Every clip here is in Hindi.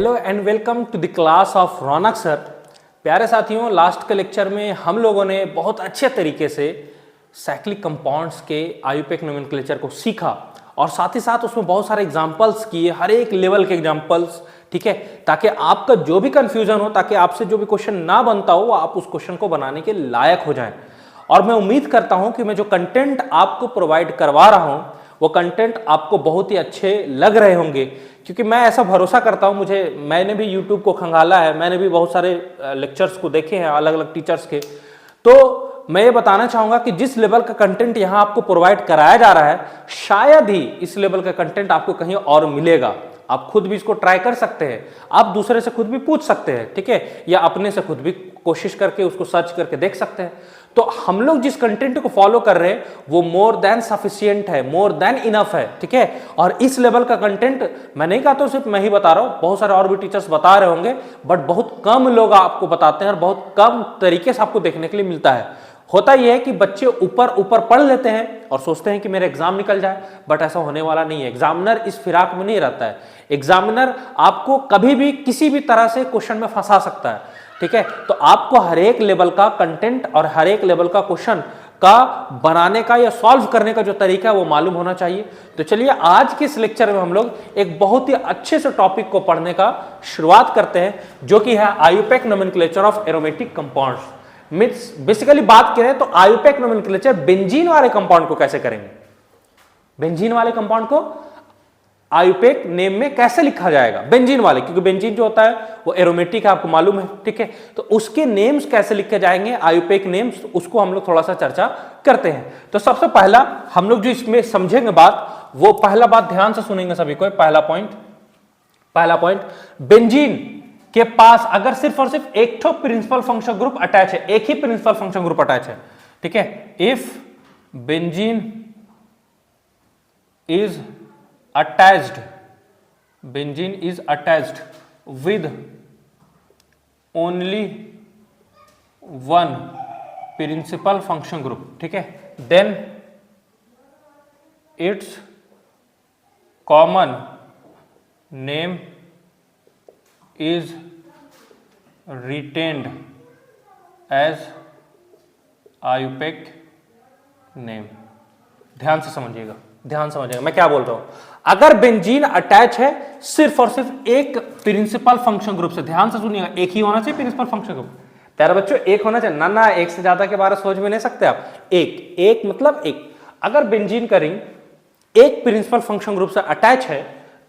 Hello and welcome to the class of Raunak sir. प्यारे साथियों, लास्ट के लेक्चर में हम लोगों ने बहुत अच्छे तरीके से साइक्लिक कंपाउंड्स के आयुपेक नोमेनक्लेचर को सीखा और साथ ही साथ उसमें बहुत सारे एग्जांपल्स किए, हर एक लेवल के एग्जांपल्स, ठीक है, ताकि आपका जो भी कंफ्यूजन हो, ताकि आपसे जो भी क्वेश्चन ना बनता हो, आप उस क्वेश्चन को बनाने के लायक हो जाएं। और मैं उम्मीद करता हूं कि मैं जो कंटेंट आपको प्रोवाइड करवा रहा हूं वो कंटेंट आपको बहुत ही अच्छे लग रहे होंगे, क्योंकि मैं ऐसा भरोसा करता हूं, मैंने भी YouTube को खंगाला है, मैंने भी बहुत सारे लेक्चर्स को देखे हैं अलग अलग टीचर्स के। तो मैं ये बताना चाहूंगा कि जिस लेवल का कंटेंट यहां आपको प्रोवाइड कराया जा रहा है, शायद ही इस लेवल का कंटेंट आपको कहीं और मिलेगा। आप खुद भी इसको ट्राई कर सकते हैं, आप दूसरे से खुद भी पूछ सकते हैं, ठीक है, या अपने से खुद भी कोशिश करके उसको सर्च करके देख सकते हैं। तो हम लोग जिस कंटेंट को फॉलो कर रहे हैं वो मोर देन सफिशिएंट है, मोर देन इनफ है, ठीक है। और इस लेवल का कंटेंट मैं नहीं कहता सिर्फ मैं ही बता रहा हूं, बहुत सारे और भी टीचर्स बता रहे होंगे, बट बहुत कम लोग आपको बताते हैं और बहुत कम तरीके से आपको देखने के लिए मिलता है। होता यह है कि बच्चे ऊपर ऊपर पढ़ लेते हैं और सोचते हैं कि मेरा एग्जाम निकल जाए, बट ऐसा होने वाला नहीं है। एग्जामिनर इस फिराक में नहीं रहता है। एग्जामिनर आपको कभी भी किसी भी तरह से क्वेश्चन में फंसा सकता है, ठीक है। तो आपको हर एक लेवल का कंटेंट और हर एक लेवल का क्वेश्चन का बनाने का या सॉल्व करने का जो तरीका है वो मालूम होना चाहिए। तो चलिए आज के इस लेक्चर में हम लोग एक बहुत ही अच्छे से टॉपिक को पढ़ने का शुरुआत करते हैं, जो कि है IUPAC nomenclature of aromatic compounds. Means basically बात करें तो आयुपेक नोमेनक्लेचर बेंजीन वाले कंपाउंड को कैसे करेंगे, बेंजीन वाले कंपाउंड को आयुपेक नेम में कैसे लिखा जाएगा, बेंजीन वाले, क्योंकि बेंजीन जो होता है वो एरोमेटिक है, आपको मालूम है, ठीक है। तो उसके नेम्स कैसे लिखे जाएंगे, आयुपेक नेम्स, उसको हम लोग थोड़ा सा चर्चा करते हैं। तो सबसे पहला हम लोग जो इसमें समझेंगे बात, वो पहला बात ध्यान से सुनेंगे सभी को। पहला पॉइंट, बेंजीन के पास अगर सिर्फ और सिर्फ एक तो प्रिंसिपल फंक्शन ग्रुप अटैच है, एक ही प्रिंसिपल फंक्शन ग्रुप अटैच है, ठीक है। If benzene is attached with only one principal function group, ठीक है, then its common name is retained as IUPAC name. ध्यान से समझिएगा, मैं क्या बोल रहा हूं। अगर बेंजीन अटैच है सिर्फ और सिर्फ एक प्रिंसिपल फंक्शन ग्रुप से, ध्यान से सुनिएगा, एक ही होना चाहिए प्रिंसिपल फंक्शन ग्रुप। प्यारे बच्चों, एक होना चाहिए ना, एक से ज्यादा के बारे में सोच भी नहीं सकते आप। एक मतलब एक। अगर बेंजीन का रिंग एक प्रिंसिपल फंक्शन ग्रुप से अटैच है,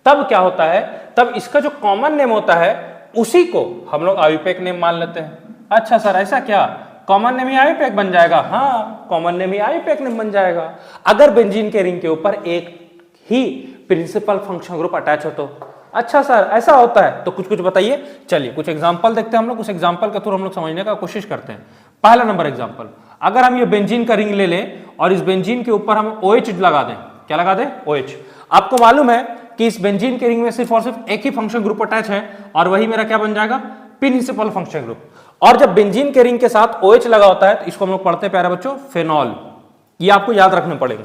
तब क्या होता है, तब इसका जो कॉमन नेम होता है उसी को हम लोग आयुपेक नेम मान लेते हैं। अच्छा सर, ऐसा क्या, कॉमन नेम ही आयुपेक बन जाएगा? हाँ, कॉमन नेम ही आयुपेक नेम बन जाएगा अगर बेंजीन के रिंग के ऊपर एक ही प्रिंसिपल फंक्शन ग्रुप अटैच हो तो। अच्छा सर, ऐसा होता है, तो कुछ बताइए। चलिए कुछ एग्जांपल देखते हैं हम लोग, उस एग्जांपल के थ्रू हम लोग समझने का कोशिश करते हैं। पहला नंबर एग्जांपल, अगर हम ये बेंजीन का रिंग ले लें और इस बेंजीन के ऊपर हम OH लगा दें। क्या लगा दें? OH। आपको मालूम है कि इस बेंजीन के रिंग में सिर्फ और सिर्फ एक ही फंक्शन ग्रुप अटैच है और वही मेरा क्या बन जाएगा, प्रिंसिपल फंक्शन ग्रुप। और जब बेंजीन के रिंग के साथ OH लगा होता है तो इसको हम लोग पढ़ते हैं प्यारे बच्चों फेनॉल। ये आपको याद रखने पड़ेंगे।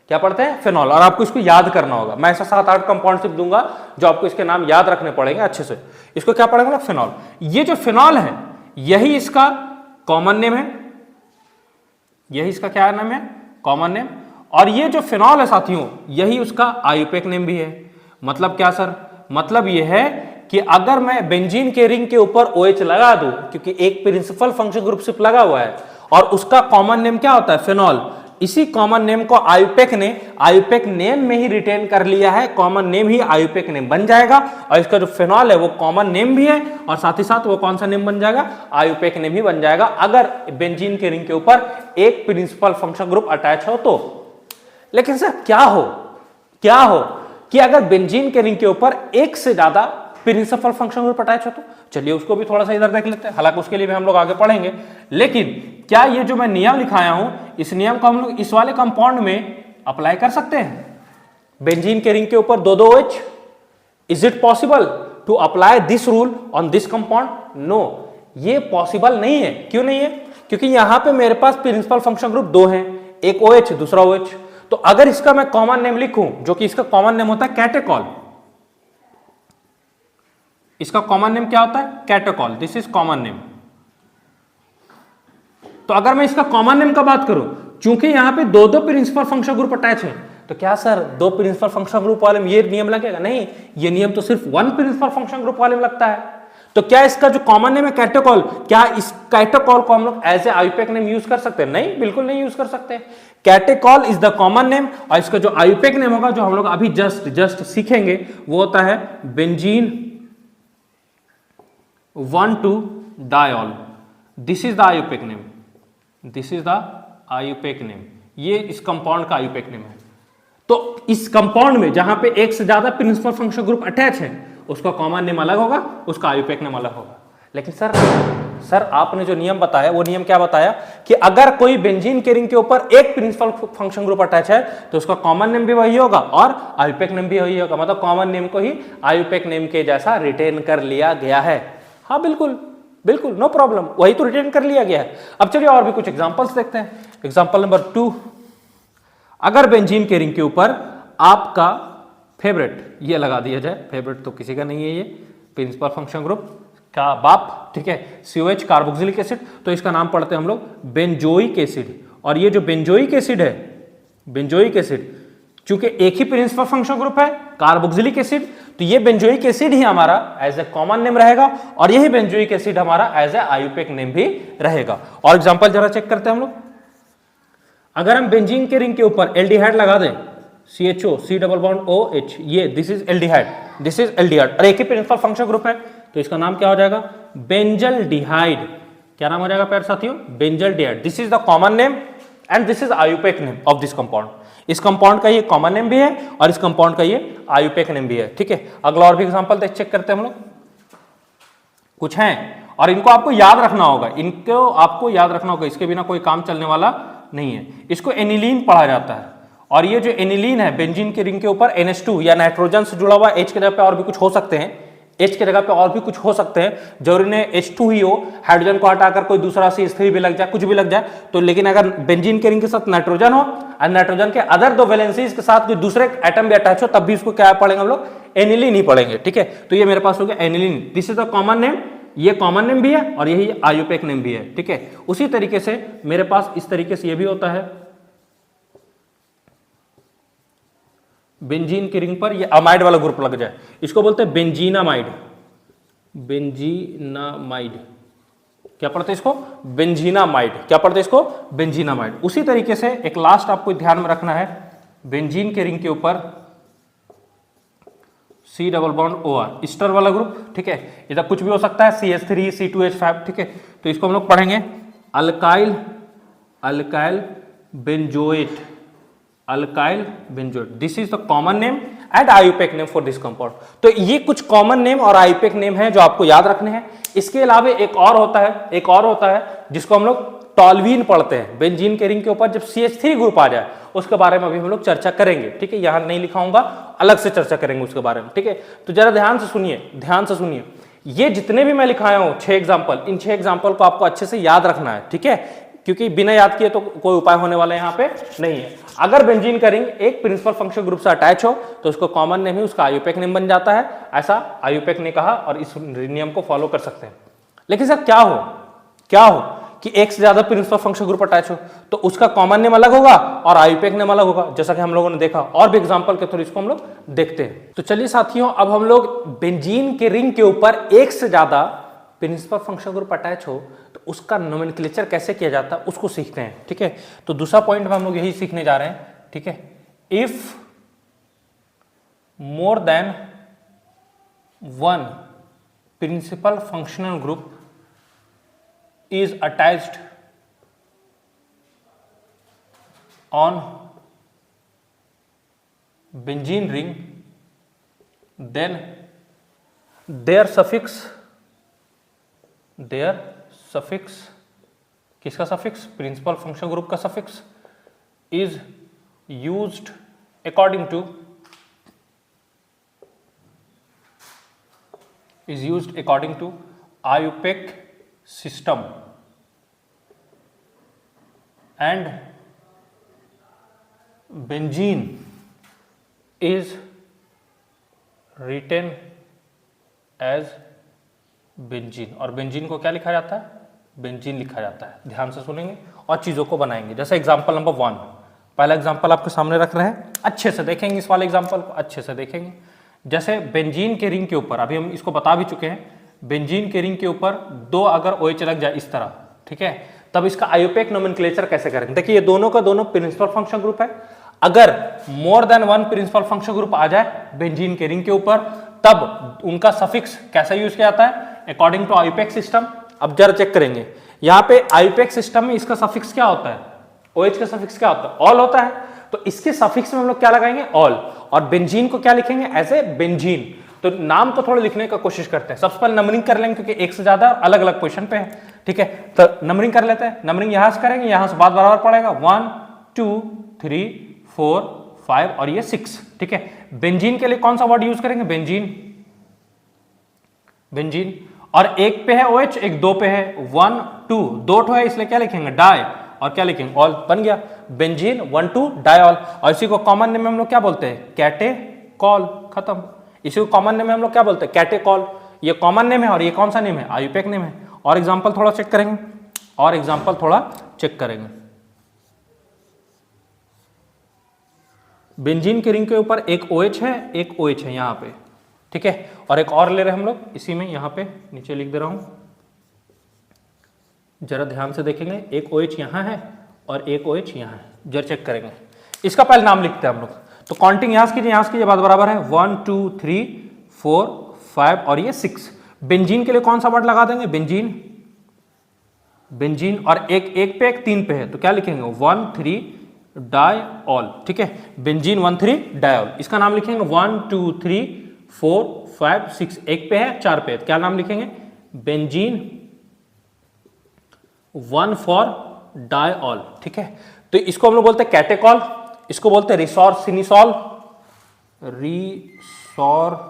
क्या पढ़ते हैं? फेनॉल। और आपको इसको याद करना होगा। मैं ऐसा 7-8 कंपाउंड सिर्फ दूंगा जो आपको इसके नाम याद रखने पड़ेंगे अच्छे से। इसको क्या पढ़ेंगे? फेनॉल। ये जो फेनॉल है यही इसका कॉमन नेम है, यही इसका क्या नाम है, कॉमन नेम। और ये जो फेनॉल है साथियों, यही उसका आयुपेक नेम भी है। मतलब क्या सर? मतलब ये है कि अगर मैं बेंजीन के रिंग के ऊपर OH लगा दूं, क्योंकि एक प्रिंसिपल फंक्शन ग्रुप सिर्फ लगा हुआ है और उसका कॉमन नेम क्या होता है, फेनॉल, इसी कॉमन नेम को आयुपेक ने आयुपेक नेम में ही रिटेन कर लिया है, कॉमन नेम ही आयुपेक नेम बन जाएगा। और इसका जो फेनॉल है वो कॉमन नेम भी है और साथ ही साथ वो कौन सा नेम बन जाएगा, आयुपेक नेम ही बन जाएगा अगर बेंजीन के रिंग के ऊपर एक प्रिंसिपल फंक्शन ग्रुप अटैच हो तो। लेकिन सर क्या हो कि अगर बेंजीन के रिंग के ऊपर एक से ज्यादा प्रिंसिपल फंक्शन ग्रुप अटैच हो तो। चलिए उसको भी थोड़ा सा इधर देख लेते हैं, हालांकि उसके लिए भी हम लोग आगे पढ़ेंगे। लेकिन क्या ये जो मैं नियम लिखाया हूं, इस नियम को हम लोग इस वाले कंपाउंड में अप्लाई कर सकते हैं? बेंजीन के रिंग के ऊपर 2-2 OH, is it possible to apply this rule on this compound? No, ये पॉसिबल नहीं है। क्यों नहीं है? क्योंकि यहां पे मेरे पास प्रिंसिपल फंक्शन ग्रुप 2 है, एक OH दूसरा OH। तो अगर इसका मैं कॉमन नेम लिखूं, जो कि इसका कॉमन नेम होता है कैटेकॉल, इसका कॉमन नेम क्या होता है? कैटोकॉल, दिस इज कॉमन नेम। तो अगर मैं इसका कॉमन नेम का बात करूं, चूंकि यहां पे दो दो प्रिंसिपल फंक्शन ग्रुप अटैच है, तो क्या सर दो प्रिंसिपल फंक्शन ग्रुप वाले में ये नियम लगेगा? नहीं, ये नियम तो सिर्फ वन प्रिंसिपल फंक्शन ग्रुप वाले में लगता है। तो क्या इसका जो कॉमन नेम है कैटोकॉल, क्या इस कैटोकॉल को हम लोग as a IUPAC name use कर सकते हैं? नहीं, बिल्कुल नहीं यूज कर सकते। Catechol is the common name, और इसका जो आईयूपैक नेम होगा, जो हम लोग अभी जस्ट सीखेंगे, वो होता है बेंजीन 1,2-डायोल। This is the IUPAC name, this is the IUPAC name. ये इस कंपाउंड का आईयूपैक नेम है। तो इस कंपाउंड में जहां पे एक से ज्यादा प्रिंसिपल फंक्शन ग्रुप अटैच है, उसका कॉमन नेम अलग होगा, उसका आईयूपैक नेम अलग होगा। लेकिन सर आपने जो नियम बताया, वो नियम क्या बताया कि अगर कोई बेंजीन के रिंग के ऊपर एक प्रिंसिपल फंक्शन ग्रुप अटैच है, तो उसका कॉमन नेम भी वही होगा और आईयूपैक नेम भी वही होगा। मतलब कॉमन नेम को ही आईयूपैक नेम के जैसा रिटेन कर लिया गया है। हाँ बिल्कुल बिल्कुल, नो प्रॉब्लम, वही तो रिटेन कर लिया गया है। अब चलिए और भी कुछ एग्जांपल्स देखते हैं। एग्जांपल नंबर 2, अगर बेंजीन के रिंग के ऊपर आपका फेवरेट ये लगा दिया जाए, फेवरेट तो किसी का नहीं है, ये प्रिंसिपल फंक्शन ग्रुप का बाप, ठीक है, COH कार्बोक्सिलिक एसिड, तो इसका नाम पढ़ते हैं हम लोग बेंजोइक एसिड। और ये जो बेंजोइक एसिड है, बेंजोइक एसिड, चूंकि एक ही प्रिंसिपल फंक्शन ग्रुप है कार्बोक्सिलिक एसिड, तो ये बेंजोइक एसिड ही हमारा एज ए कॉमन नेम रहेगा, और यही बेंजोइक एसिड हमारा एज ए आईयूपैक नेम भी रहेगा। और एग्जांपल जरा चेक करते हैं हम लोग। अगर हम बेंजीन के रिंग के ऊपर एल्डिहाइड लगा दें, CHO C double bond OH, ये this is aldehyde, this is aldehyde, और एक ही प्रिंसिपल फंक्शन ग्रुप है, तो इसका नाम क्या हो जाएगा? बेंजल्डिहाइड। क्या नाम हो जाएगा प्यारे साथियों? Benzaldehyde. This is the common name and this is IUPAC name of this compound. इस कंपाउंड का ये कॉमन नेम भी है और इस कंपाउंड का ये आईयूपैक नेम भी है, ठीक है। अगला और भी एग्जांपल चेक करते हैं हम लोग। कुछ हैं और इनको आपको याद रखना होगा, इनको आपको याद रखना होगा, इसके बिना कोई काम चलने वाला नहीं है। इसको एनिलीन पढ़ा जाता है, और ये जो एनिलीन है बेंजीन के रिंग के ऊपर NH2 या नाइट्रोजन से जुड़ा हुआ, H की जगह पे और भी कुछ हो सकते हैं, H की जगह पे और भी कुछ हो सकते हैं, जरूरी नहीं H2 ही हो, हाइड्रोजन को हटाकर कोई दूसरा CH3 भी लग जाए, कुछ भी लग जाए तो, लेकिन अगर बेंजीन के रिंग के साथ नाइट्रोजन हो और नाइट्रोजन के अदर दो वैलेंसीज के साथ कोई दूसरे एटम भी अटैच हो, तब भी इसको क्या पढ़ेंगे हम लोग? एनिलीन ही पढ़ेंगे, ठीक है। तो ये मेरे पास हो गया aniline, this is the common name, ये कॉमन नेम भी है और यही आईयूपैक नेम भी है, ठीक है। उसी तरीके से मेरे पास इस तरीके से ये भी होता है, बेंजीन की रिंग पर ये अमाइड वाला ग्रुप लग जाए, इसको बोलते हैं बेंजीनामाइड। बेंजीनामाइड क्या पढ़ते हैं इसको? बेंजीनामाइड। क्या पढ़ते हैं इसको? बेंजीनामाइड। उसी तरीके से एक लास्ट आपको ध्यान में रखना है, बेंजीन के रिंग के ऊपर C double bond OR, Easter वाला ग्रुप, ठीक है। इधर कुछ भी हो सकता है, CH3 C2H5, ठीक है। तो इसको हम लोग पढ़ेंगे alkyl, alkyl benzoate, alkyl benzoate. This is the common name and IUPAC name for this compound. तो ये कुछ कॉमन नेम और आईयूपैक नेम है जो आपको याद रखने हैं। इसके अलावा एक और होता है जिसको हम लोग टॉल्वीन पढ़ते हैं। बेंजीन के रिंग के ऊपर जब CH3 ग्रुप आ जाए, उसके बारे में अभी हम लोग चर्चा करेंगे, ठीक है। यहां नहीं लिखाऊंगा, अलग से चर्चा करेंगे उसके बारे में, ठीक है। तो जरा ध्यान से सुनिए, ये जितने भी मैं लिखाया हूं 6 एग्जाम्पल, इन 6 एग्जाम्पल को आपको अच्छे से याद रखना है, ठीक है, क्योंकि बिना याद किए तो कोई उपाय होने वाला यहाँ पे नहीं है। अगर बेंजीन का रिंग एक प्रिंसिपल फंक्शन ग्रुप से अटैच हो तो उसको कॉमन नेम ही उसका आईयूपैक नेम बन जाता है, ऐसा आईयूपैक ने कहा और इस नियम को फॉलो कर सकते हैं। लेकिन सर क्या हो कि एक से ज्यादा प्रिंसिपल फंक्शन ग्रुप अटैच हो तो उसका कॉमन नेम अलग होगा और आईयूपैक नेम अलग होगा, जैसा कि हम लोगों ने देखा। और भी एग्जांपल के थ्रू इसको हम लोग देखते हैं। तो चलिए साथियों, अब हम लोग बेंजीन के रिंग के ऊपर एक से ज्यादा प्रिंसिपल फंक्शन ग्रुप अटैच हो तो उसका नोमेनक्लेचर कैसे किया जाता है उसको सीखते हैं, ठीक है। तो दूसरा पॉइंट में हम लोग यही सीखने जा रहे हैं, ठीक है। If more than one principal functional group is attached on benzene ring, then their suffix किसका सफिक्स? प्रिंसिपल फंक्शन ग्रुप का suffix is used according to IUPAC system and benzene is written as benzene, और बेंजीन को क्या लिखा जाता है? बेंजीन लिखा जाता है। ध्यान से सुनेंगे और चीज़ों को बनाएंगे। जैसे एग्जाम्पल नंबर 1, पहला एग्जाम्पल आपके सामने रख रहे हैं, अच्छे से देखेंगे इस वाले एग्जाम्पल को, अच्छे से देखेंगे। जैसे बेंजीन के रिंग के ऊपर, अभी हम इसको बता भी चुके हैं, बेंजीन के रिंग के ऊपर 2 अगर OH लग जाए इस तरह, ठीक है, तब इसका आईयूपीएक नोमेनक्लेचर कैसे करेंगे? देखिए ये दोनों का दोनों प्रिंसिपल फंक्शन ग्रुप है। अगर more than 1 principal function group आ जाए बेंजीन के रिंग के ऊपर, तब उनका सफिक्स कैसा यूज किया जाता है? According to IUPAC system. अब जरा चेक करेंगे, यहाँ पे आईयूपीएक सिस्टम में इसका सफिक्स क्या होता है? OH का सफिक्स क्या होता है? ऑल होता है। तो इसके सफिक्स में हम लोग क्या लगाएंगे? ऑल। और बेंजीन को क्या लिखेंगे? As a benzene. तो नाम तो थोड़ा लिखने का कोशिश करते हैं। सबसे पहले नंबरिंग कर लेंगे क्योंकि एक से ज्यादा अलग अलग पोजीशन पे है, ठीक है। तो नंबरिंग कर लेते हैं। नंबरिंग यहां से करेंगे, यहां से बात बराबर पड़ेगा 1 2 3 4 5 और ये 6, ठीक है। बेंजीन के लिए कौन सा वर्ड यूज करेंगे? Benzene, benzene. और एक पे है OH, एक 2 पे है 1 2, 2 ठो है इसलिए क्या लिखेंगे? डाई। और क्या लिखेंगे? ऑल। बन गया बेंजीन 1 2 डाइऑल। और इसी को कॉमन नेम में हम लोग क्या बोलते हैं? कैटेकॉल। खत्म। इसी को कॉमन नेम में हम लोग क्या बोलते हैं? कैटेकॉल। ये कॉमन नेम है और ये कौन सा नेम है? आईयूपीएक नेम है। और एग्जांपल थोड़ा चेक करेंगे, और एग्जांपल थोड़ा चेक करेंगे। बेंजीन के रिंग के ऊपर एक OH है, एक OH है यहाँ पे, ठीक है। और एक और ले रहे हैं हम लोग इसी में, यहाँ पे नीचे लिख दे रहा हूं, जरा ध्यान से देखेंगे। एक OH यहाँ है और एक OH यहाँ है, जरा चेक करेंगे। इसका पहले नाम लिखते हैं हम लोग। तो काउंटिंग यहाँ से कीजिए, यहाँ से कीजिए, बात बराबर है 1 2 3 4 5 और ये 6। बेंजीन के लिए कौन सा वर्ड लगा देंगे? Benzene, benzene. और एक पे एक 3 पे है तो क्या लिखेंगे? 1 3 डाइऑल, ठीक है। Benzene 1 3 diol. इसका नाम लिखेंगे 1 2 3 4 5 6। एक पे है, 4 पे है, क्या नाम लिखेंगे? बेंजीन 1 फॉर डाइऑल, ठीक है। तो इसको हम लोग बोलते हैं कैटेकॉल, इसको बोलते हैं रिसोर्सिनिसॉल, रिसोर्निकॉल,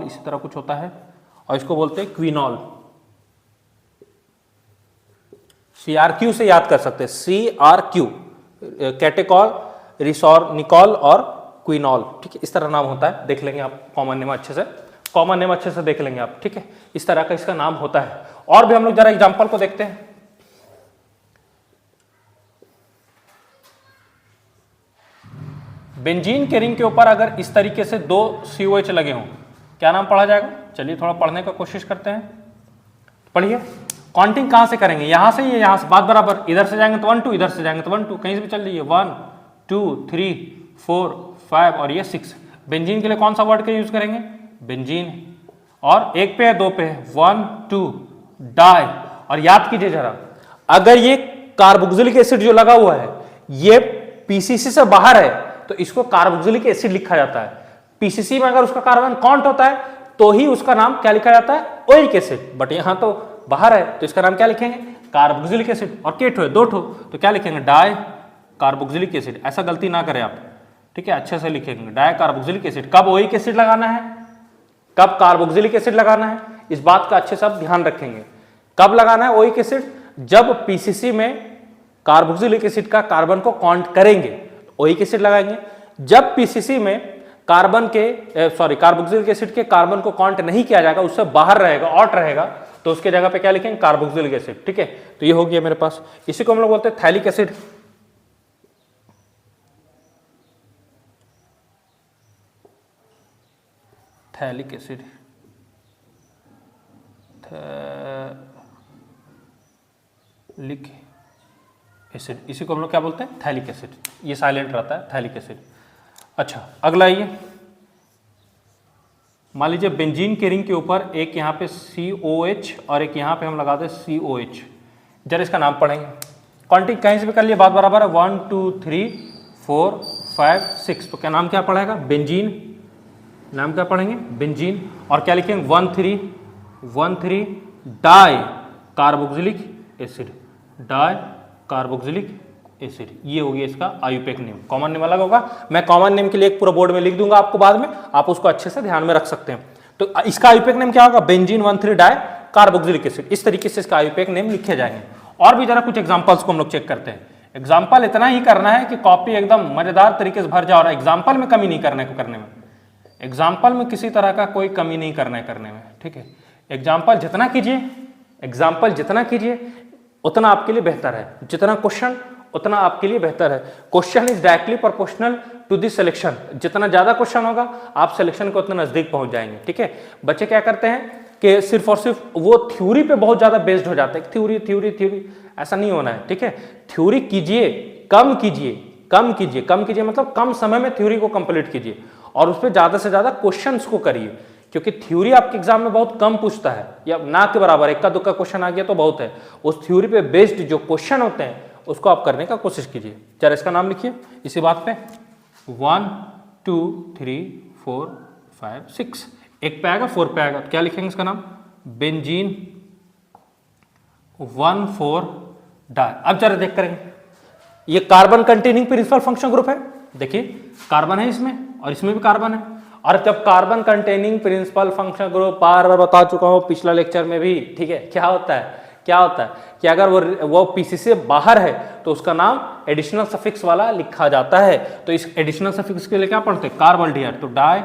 इसी तरह कुछ होता है। और इसको बोलते हैं क्विनॉल। CRQ से याद कर सकते हैं, CRQ, कैटेकॉल, रिसोर्निकॉल और क्विनॉल, ठीक है। इस तरह नाम होता है, देख लेंगे आप कॉमन नेम अच्छे से, कॉमन नेम अच्छे से देख लेंगे आप, ठीक है। इस तरह का इसका नाम होता है। और भी हम लोग जरा एग्जांपल को देखते हैं। बेंजीन के रिंग के ऊपर अगर इस तरीके से 2 COH लगे हों, क्या नाम पढ़ा जाएगा? चलिए थोड़ा पढ़ने का कोशिश करते हैं, पढ़िए। काउंटिंग कहां से करेंगे? यहां से, ये यहां से, बात बराबर। इधर से जाएंगे तो 1 2, इधर से जाएंगे तो 1 2, कहीं से भी चल जाइए। 1 2 3 4 5 और ये 6। बेंजीन के लिए कौन सा वर्ड का यूज करेंगे? बेंजीन। और एक पे है, 2 पे है, 1 2 डाई। और याद कीजिए जरा, अगर ये कार्बोक्सिलिक एसिड जो लगा हुआ है ये PCC से बाहर है तो इसको कार्बोक्सिलिक एसिड लिखा जाता है। PCC में अगर उसका कार्बन काउंट होता है तो ही उसका नाम क्या लिखा जाता है? Oic acid. बट यहां तो बाहर है तो इसका नाम क्या लिखेंगे? Carboxylic acid. और केठो है, 2 ठो, तो क्या लिखेंगे? Di carboxylic acid. ऐसा गलती ना करें आप, ठीक है, अच्छे से लिखेंगे डाई कार्बोक्सिलिक एसिड। कब ओइक एसिड लगाना है, कब कार्बोक्सिलिक एसिड लगाना है, इस बात का अच्छे से आप ध्यान रखेंगे। कब लगाना है ओइक एसिड? जब PCC में कार्बोक्सिलिक एसिड का कार्बन को काउंट करेंगे ओइक एसिड लगाएंगे। जब PCC में कार्बन के कार्बोक्सिलिक एसिड के कार्बन को काउंट नहीं किया जाएगा, उससे बाहर रहेगा, ऑट रहेगा, तो उसके जगह पे क्या लिखेंगे? कार्बोक्सिलिक एसिड, ठीक है। तो ये हो गया मेरे पास। इसी को हम लोग बोलते हैं phthalic acid. Phthalic acid, phthalic acid, इसी को हम लोग क्या बोलते हैं? Phthalic acid. ये साइलेंट रहता है, थैलिक एसिड। अच्छा, अगला ये मान लीजिए बेंजीन के रिंग के ऊपर एक यहाँ पे COH और एक यहाँ पे हम लगा दें COH। जरा इसका नाम पढ़ेंगे। काउंटिंग कहीं से भी कर लिए, बात बराबर है 1 2 3 4 5 6। तो क्या नाम क्या पढ़ेगा? बेंजीन। नाम क्या पढ़ेंगे? बेंजीन। और क्या लिखेंगे? 1 3 di carboxylic acid, di carboxylic acid. ये हो गया इसका आईयूपीएक नेम। कॉमन नेम अलग होगा, मैं कॉमन नेम के लिए एक पूरा बोर्ड में लिख दूंगा आपको बाद में, आप उसको अच्छे से ध्यान में रख सकते हैं। तो इसका आईयूपीएक नेम क्या होगा? Benzene 1 3 di carboxylic acid. इस तरीके से इसका आईयूपीएक नेम लिखे जाएंगे। और भी जरा कुछ एग्जांपल्स को हम लोग चेक करते हैं। एग्जाम्पल इतना ही करना है कि कॉपी एकदम मजेदार तरीके से भर जाए, और एग्जाम्पल में कमी नहीं करने में, एग्जाम्पल में किसी तरह का कोई कमी नहीं करने में, ठीक है। एग्जाम्पल जितना कीजिए, एग्जाम्पल जितना कीजिए उतना आपके लिए बेहतर है, जितना क्वेश्चन उतना आपके लिए बेहतर है। Question is directly proportional to the selection, जितना ज्यादा क्वेश्चन होगा आप सिलेक्शन को उतना नजदीक पहुंच जाएंगे। ठीक है, बच्चे क्या करते हैं कि सिर्फ और सिर्फ वो थ्योरी पे बहुत ज्यादा बेस्ड हो जाते हैं, थ्योरी थ्योरी थ्योरी, ऐसा नहीं होना है। ठीक है, थ्योरी कीजिए, कम कीजिए, कम कीजिए, कम कीजिए मतलब कम समय में थ्योरी को कंप्लीट कीजिए और उस पर ज्यादा से ज्यादा क्वेश्चंस को करिए, क्योंकि थ्योरी आपके एग्जाम में बहुत कम पूछता है, या ना के बराबर इक्का दुक्का क्वेश्चन आ गया तो बहुत है। उस थ्योरी पे बेस्ड जो क्वेश्चन होते हैं उसको आप करने का कोशिश कीजिए। जरा इसका नाम लिखिए इसी बात पे, 1 2 3 4 5 6, एक पे आएगा 4 पे आएगा, तो क्या लिखेंगे इसका नाम, बेंजीन 1,4 डाई। अब जरा देख करेंगे, ये carbon containing principal function group है, देखिए कार्बन है इसमें और इसमें भी कार्बन है। और जब carbon containing principal function group, बार बार बता चुका हूं पिछला लेक्चर में भी, ठीक है, क्या होता है, क्या होता है कि अगर वो पीसी से बाहर है तो उसका नाम एडिशनल सफिक्स वाला लिखा जाता है। तो इस एडिशनल सफिक्स के लिए क्या पढ़ते हैं, कार्बल्डिहाइड, तो डाई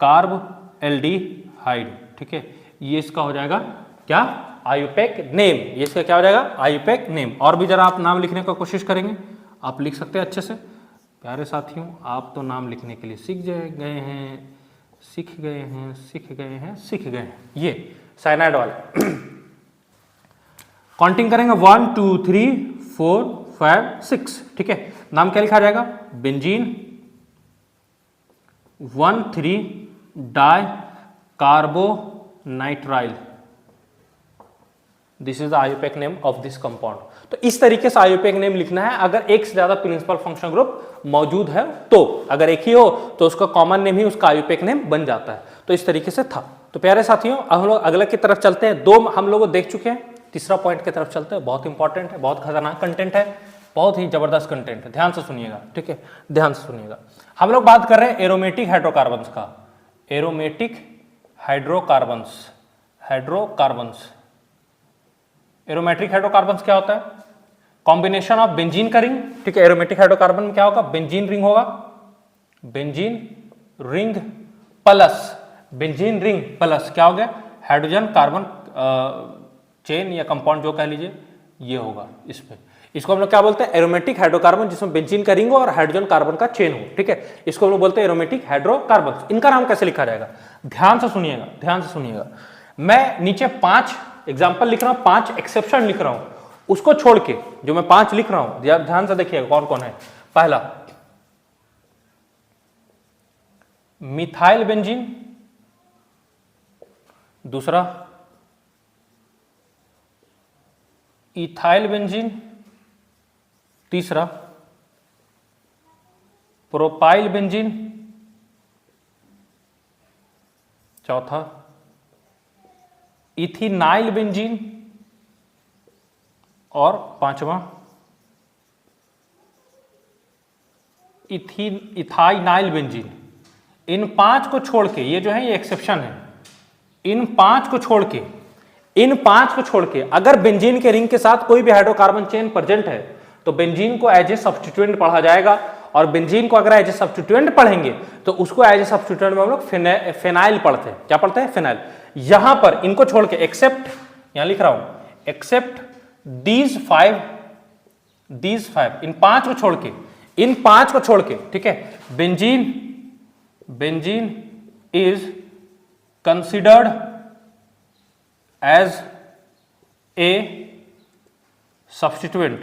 कार्ब एल्डिहाइड। ठीक है, ये इसका हो जाएगा क्या, आयुपेक नेम, ये इसका क्या हो जाएगा, आयुपेक नेम। और भी जरा आप नाम लिखने का कोशिश करेंगे, आप लिख सकते हैं अच्छे से। प्यारे साथियों, आप तो नाम लिखने के लिए सीख गए हैं, सीख गए हैं, सीख गए हैं, सीख गए हैं। ये साइनाइड वाले काउंटिंग करेंगे 1 2 3 4 5 6। ठीक है, नाम क्या लिखा जाएगा, benzene 1,3 dicarbonitrile, this is the IUPAC name of this compound. तो इस तरीके से आयुपेक नेम लिखना है अगर एक से ज्यादा प्रिंसिपल फंक्शन ग्रुप मौजूद है तो, अगर एक ही हो तो उसका कॉमन नेम ही उसका आयुपेक नेम बन जाता है। तो इस तरीके से था। तो प्यारे साथियों, अब हम लोग अगले की तरफ चलते हैं। दो हम लोग देख चुके हैं, तीसरा पॉइंट की तरफ चलते हैं। बहुत इंपॉर्टेंट है, बहुत खतरनाक कंटेंट है, बहुत ही जबरदस्त कंटेंट है, ध्यान से सुनिएगा। ठीक है, ध्यान से सुनिएगा। हम लोग बात कर रहे हैं एरोमेटिक हाइड्रोकार्बन्स का, aromatic hydrocarbons, hydrocarbons. Aromatic hydrocarbons क्या होता है, कॉम्बिनेशन ऑफ बेंजीन का रिंग। ठीक है, एरोमेटिक हाइड्रोकार्बन में क्या होगा, बेंजीन रिंग होगा, benzene ring plus, benzene ring plus क्या हो गया, हाइड्रोजन कार्बन चेन या कंपाउंड जो कह लीजिए, ये होगा इसमें। इसको हम लोग क्या बोलते हैं, एरोमेटिक हाइड्रोकार्बन, जिसमें बेंजीन का रिंग हो और हाइड्रोजन कार्बन का चेन हो। ठीक है, इसको हम लोग बोलते हैं एरोमेटिक हाइड्रोकार्बन। इनका नाम कैसे लिखा जाएगा, ध्यान से सुनिएगा, ध्यान से सुनिएगा। मैं नीचे 5 एग्जाम्पल लिख रहा हूं, 5 एक्सेप्शन लिख रहा हूं, उसको छोड़ के जो मैं 5 लिख रहा हूं ध्यान से देखिएगा कौन कौन है। पहला मिथाइल बेंजीन, दूसरा इथाइल बेंजीन, तीसरा प्रोपाइल बेंजीन, चौथा इथिनाइल बेंजीन और पांचवा इथाइनाइल बेंजीन। इन 5 को छोड़ के, ये जो है ये एक्सेप्शन है, इन 5 को छोड़ के, इन 5 को छोड़ के अगर बेंजीन के रिंग के साथ कोई भी हाइड्रोकार्बन चेन प्रेजेंट है तो बेंजीन को एज ए सब्स्टिट्यूएंट पढ़ा जाएगा। और बेंजीन को अगर एज ए सब्स्टिट्यूएंट पढ़ेंगे तो उसको एज ए सब्स्टिट्यूएंट में हम लोग फिनाइल पढ़ते हैं। क्या पढ़ते हैं, फिनाइल। यहां पर इनको छोड़ के, एक्सेप्ट, यहां लिख रहा हूं, एक्सेप्ट दीज 5, इन 5 को छोड़ के, इन 5 को छोड़ के, ठीक है, benzene is considered as a substituent.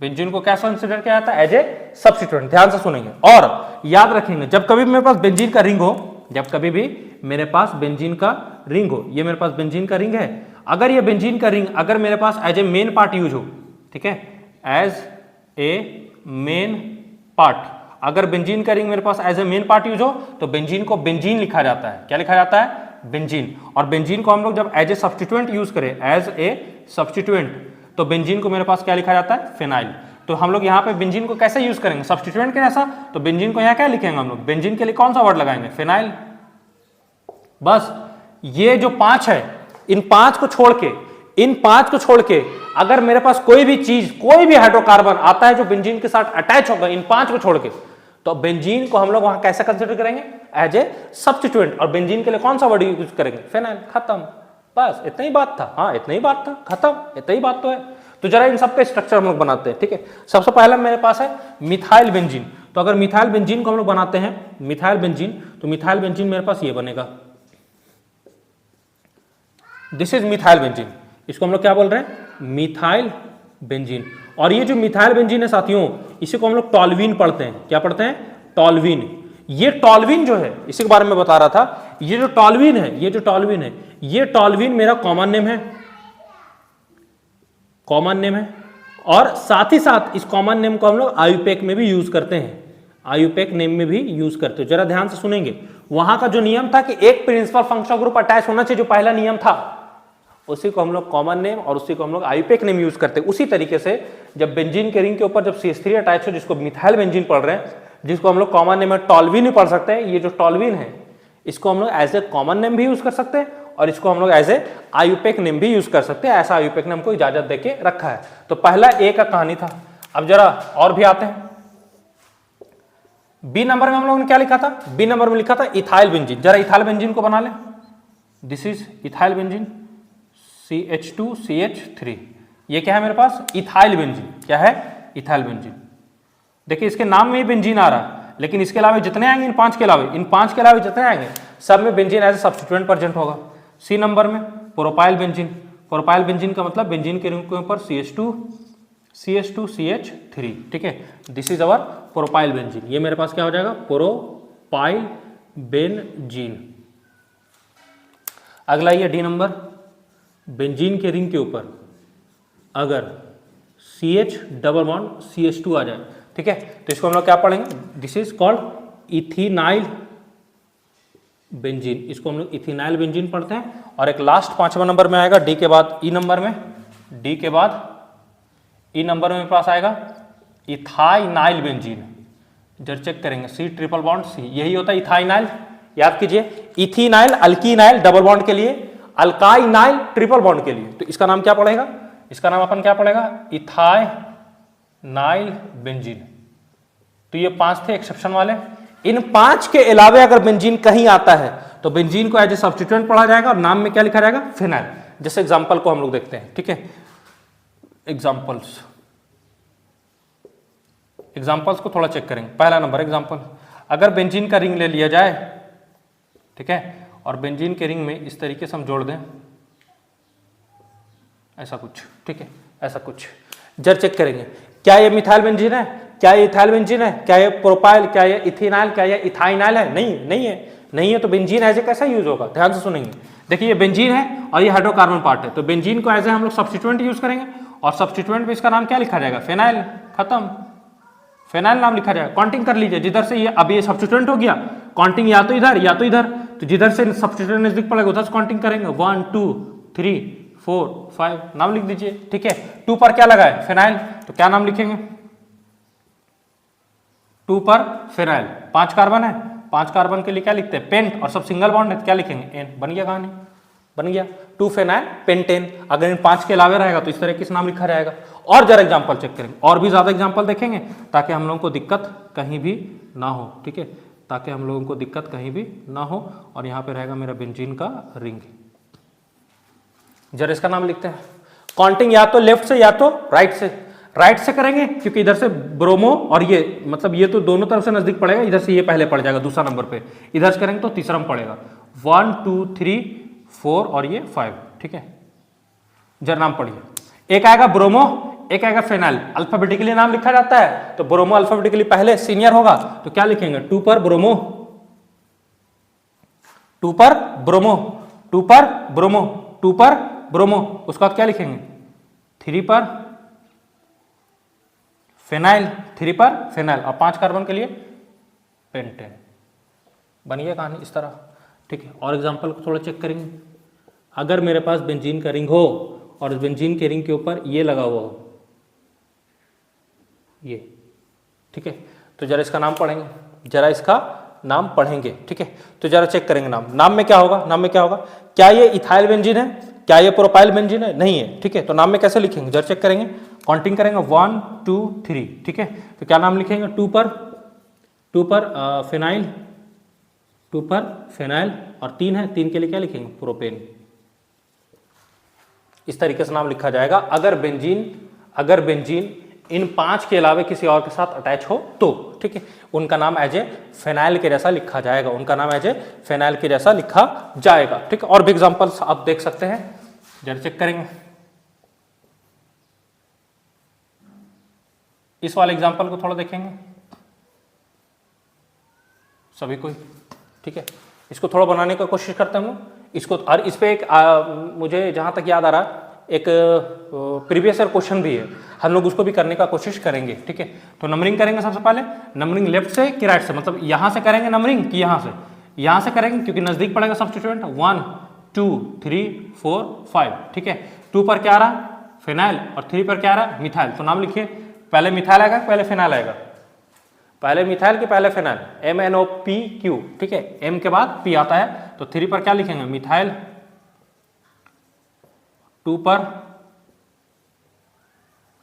Benzene को क्या कंसिडर किया जाता है, एज ए सब्स्टिट्यूएंट। ध्यान से सुनेंगे और याद रखेंगे, जब कभी भी मेरे पास बेंजीन का रिंग हो, जब कभी भी मेरे पास बेंजीन का रिंग हो, ये मेरे पास बेंजीन का रिंग है, अगर ये बेंजीन का रिंग अगर मेरे पास as a main part use हो, ठीक है, एज ए मेन पार्ट, अगर बेंजीन का रिंग मेरे पास as a main part use हो तो बेंजीन को बेंजीन लिखा जाता है। क्या लिखा जाता है, बेंजीन। और बेंजीन को हम लोग जब एज ए सब्स्टिट्यूएंट यूज करें, एज ए सब्स्टिट्यूएंट, तो बेंजीन को मेरे पास क्या लिखा जाता है, फिनाइल। तो हम लोग यहाँ पे बेंजीन को कैसे यूज करेंगे, सब्स्टिट्यूएंट के जैसा। तो बेंजीन को यहाँ क्या लिखेंगे हम लोग, बेंजीन के लिए कौन सा वर्ड लगाएंगे, फिनाइल। बस ये जो 5 है, इन 5 को छोड़ के, इन 5 को छोड़ के अगर मेरे पास कोई भी चीज, कोई भी हाइड्रोकार्बन आता है जो बेंजीन के साथ अटैच होगा, इन 5 को छोड़ के, तो बेंजीन को हम लोग वहां कैसे कंसिडर करेंगे, एज ए सब्स्टिट्यूएंट। और बेंजीन के लिए कौन सा वर्ड यूज करेंगे, फिनाइल। खत्म, बस इतना ही बात था, हाँ इतना ही बात था, खत्म, इतना ही बात तो है। तो जरा इन सब पे स्ट्रक्चर हम लोग बनाते हैं, ठीक है। सबसे पहला मेरे पास है मिथाइल बेंजीन। तो अगर मिथाइल बेंजीन को हम लोग बनाते हैं, मिथाइल बेंजीन, तो मिथाइल बेंजीन मेरे पास ये बनेगा, दिस इज मिथाइल बेंजीन। इसको हम लोग क्या बोल रहे हैं, मिथाइल बेंजीन। और ये जो मिथाइल बेंजीन है साथियों, इसी को हम लोग टॉल्वीन पढ़ते हैं। क्या पढ़ते हैं, टॉल्वीन। ये टॉल्वीन जो है, इसी के बारे में बता रहा था, ये जो टॉल्वीन है, ये जो टॉल्वीन है, ये टॉल्वीन मेरा कॉमन नेम है, कॉमन नेम है। और साथ ही साथ इस कॉमन नेम को हम लोग आयुपेक में भी यूज करते हैं, आयुपेक नेम में भी यूज करते हो। जरा ध्यान से सुनेंगे, वहां का जो नियम था कि एक प्रिंसिपल फंक्शनल ग्रुप अटैच होना चाहिए, जो पहला नियम था, उसी को हम लोग कॉमन नेम और उसी को हम लोग आयुपेक नेम यूज करते हैं। उसी तरीके से जब बेंजीन के रिंग के ऊपर जब CH3 अटैच हो, जिसको मिथाइल बेंजीन पढ़ रहे हैं, जिसको हम लोग कॉमन नेम में टॉल्वीन भी पढ़ सकते हैं, ये जो टॉल्वीन है इसको हम लोग एज ए कॉमन नेम भी यूज कर सकते हैं और इसको हम लोग एज ए आयुपेक नेम भी यूज कर सकते हैं। ऐसा आयुपेक नेम को इजाजत देके रखा है। तो पहला ए का कहानी था। अब जरा और भी आते हैं, बी नंबर में हम लोगों ने क्या लिखा था, बी नंबर में लिखा था इथाइल बेंजीन। जरा इथाइल बेंजीन को बना लें, this is ethyl benzene, CH2CH3। ये क्या है मेरे पास, इथाइल बेंजीन। क्या है, इथाइल बेंजीन। देखिए इसके नाम में ही बेंजीन आ रहा है, लेकिन इसके अलावा जितने आएंगे, इन पांच के अलावा जितने आएंगे सब में benzene as a substituent present होगा। सी नंबर में प्रोपाइल बेंजीन। प्रोपाइल बेंजीन का मतलब बेंजीन के रिंग के ऊपर CH2CH3, ठीक है। This is our propyl benzene. ये मेरे पास क्या हो जाएगा, प्रोपाइल बेंजीन। अगला ये डी नंबर, बेंजीन के रिंग के ऊपर अगर CH डबल बॉन्ड CH2 आ जाए, ठीक है, तो इसको हम लोग क्या पढ़ेंगे, दिस इज कॉल्ड इथिनाइल बेंजीन। इसको हम लोग इथिनाइल बेंजीन पढ़ते हैं। और एक लास्ट 5वां नंबर में आएगा, डी के बाद ई नंबर में, डी के बाद ई नंबर में पास आएगा इथाइनाइल बेंजीन। जब चेक करेंगे C ट्रिपल बॉन्ड C, यही होता है इथाइनाइल। याद कीजिए, इथिनाइल अल्कीनाइल डबल बॉन्ड के लिए, अल्काइनाइल ट्रिपल बॉन्ड के लिए। तो इसका नाम क्या पड़ेगा, इसका नाम अपन क्या पड़ेगा, इथाइनाइल बेंजीन। तो ये 5 थे एक्सेप्शन वाले। इन 5 के अलावा अगर बेंजीन कहीं आता है तो बेंजीन को एज ए सब्स्टिट्यूएंट पढ़ा जाएगा और नाम में क्या लिखा जाएगा, फिनाइल। जैसे एग्जांपल को हम लोग देखते हैं, ठीक है। एग्जांपल्स को थोड़ा चेक करेंगे। पहला नंबर एग्जांपल, अगर बेंजीन का रिंग ले लिया जाए, ठीक है, और बेंजीन के रिंग में इस तरीके से हम जोड़ दें, ऐसा कुछ, ठीक है, ऐसा कुछ। जब चेक करेंगे, क्या ये मिथाइल बेंजीन है, क्या ये इथाइल बेंजीन है, क्या ये प्रोपाइल, क्या ये इथिनाइल, क्या ये इथाइनाइल है, नहीं है। तो बेंजीन एज ए कैसा यूज होगा, ध्यान से सुनेंगे। देखिए ये बेंजीन है और ये हाइड्रोकार्बन पार्ट है, तो बेंजीन को एज ए हम लोग सब्स्टिट्यूएंट यूज करेंगे और सब्स्टिट्यूएंट में इसका नाम क्या लिखा जाएगा, फिनाइल। खत्म, फिनाइल नाम लिखा जाएगा। काउंटिंग कर लीजिए, जिधर से ये अब ये सब्स्टिट्यूएंट हो गया, काउंटिंग या तो इधर या तो इधर, तो जिधर से सब्स्टिट्यूएंट नजदीक पड़ेगा उधर से काउंटिंग करेंगे, 1 2 3 4 5, नाम लिख दीजिए, ठीक है। 2 पर क्या लगा है, फिनाइल, तो क्या नाम लिखेंगे, 2 पर फिनाइल। 5 कार्बन है, 5 कार्बन के लिए क्या लिखते हैं, पेंट, और सब सिंगल बॉन्ड है, क्या लिखेंगे, एन। बन गया कहानी, बन गया 2 फिनाइल पेंटेन। अगर इन 5 के अलावा रहेगा तो इस तरह किस नाम लिखा जाएगा। और जरा एग्जांपल चेक करेंगे, और भी ज्यादा एग्जांपल देखेंगे ताकि हम लोगों को दिक्कत कहीं भी ना हो, ठीक है, ताकि हम लोगों को दिक्कत कहीं भी ना हो। और यहाँ पे रहेगा मेरा बेंजीन का रिंग। जरा इसका नाम लिखते हैं। काउंटिंग या तो लेफ्ट से या तो राइट से करेंगे, क्योंकि इधर से ब्रोमो और ये मतलब ये तो दोनों तरफ से नजदीक पड़ेगा, इधर से ये पहले पड़ जाएगा दूसरा नंबर पे, इधर से करेंगे तो तीसरा में पड़ेगा, 1 2 3 4 और ये 5, ठीक है। जरा नाम पढ़िए, एक आएगा ब्रोमो, एक आएगा फिनाइल। अल्फाबेटिकली नाम लिखा जाता है, तो ब्रोमो अल्फाबेटिकली पहले सीनियर होगा, तो क्या लिखेंगे, 2 पर ब्रोमो, 2 पर ब्रोमो, 2 पर ब्रोमो, 2 पर ब्रोमो। उसके बाद क्या लिखेंगे, 3 पर फिनाइल, 3 पर फिनाइल, और 5 कार्बन के लिए पेंटेन। बन गया कहानी इस तरह, ठीक है। और एग्जांपल को थोड़ा चेक करेंगे। अगर मेरे पास बेंजीन का रिंग हो और इस बेंजीन के रिंग के ऊपर ये लगा हुआ हो, ये, ठीक है, तो जरा इसका नाम पढ़ेंगे, जरा इसका नाम पढ़ेंगे, ठीक है। तो जरा चेक करेंगे नाम में क्या होगा, नाम में क्या होगा, क्या ये इथाइल बेंजीन है, क्या ये प्रोपाइल बेंजीन है, नहीं है, ठीक है। तो नाम में कैसे लिखेंगे, जरा चेक करेंगे, काउंटिंग करेंगे 1 2 3, ठीक है। तो क्या नाम लिखेंगे, 2 पर फिनाइल, 2 पर फिनाइल, और 3 है, 3 के लिए क्या लिखेंगे, प्रोपेन। इस तरीके से नाम लिखा जाएगा अगर बेंजीन इन 5 के अलावा किसी और के साथ अटैच हो तो, ठीक है, उनका नाम एज ए फेनाइल के जैसा लिखा जाएगा, उनका नाम एज ए फेनाइल के जैसा लिखा जाएगा, ठीक है। और भी एग्जांपल्स आप देख सकते हैं, जरा चेक करेंगे इस वाले एग्जांपल को थोड़ा देखेंगे सभी कोई, ठीक है। इसको थोड़ा बनाने का कोशिश करता हूँ इसको, और इस पे एक मुझे जहां तक याद आ रहा एक प्रीवियस ईयर क्वेश्चन भी है, हम लोग उसको भी करने का कोशिश करेंगे, ठीक है। तो नंबरिंग करेंगे सबसे पहले, नंबरिंग लेफ्ट से कि राइट से, मतलब यहां से करेंगे नंबरिंग कि यहां से करेंगे क्योंकि नजदीक पड़ेगा सब्स्टिट्यूएंट। 1 2 3 4 5, ठीक है। 2 पर क्या आ रहा फिनाइल और 3 पर क्या आ रहा मिथाइल, तो नाम लिखिए, पहले मिथाइल आएगा पहले फिनाइल आएगा, पहले मिथाइल के पहले फिनाइल, MnOPQ, ठीक है, M के बाद P आता है, तो 3 पर क्या लिखेंगे मिथाइल, 2 पर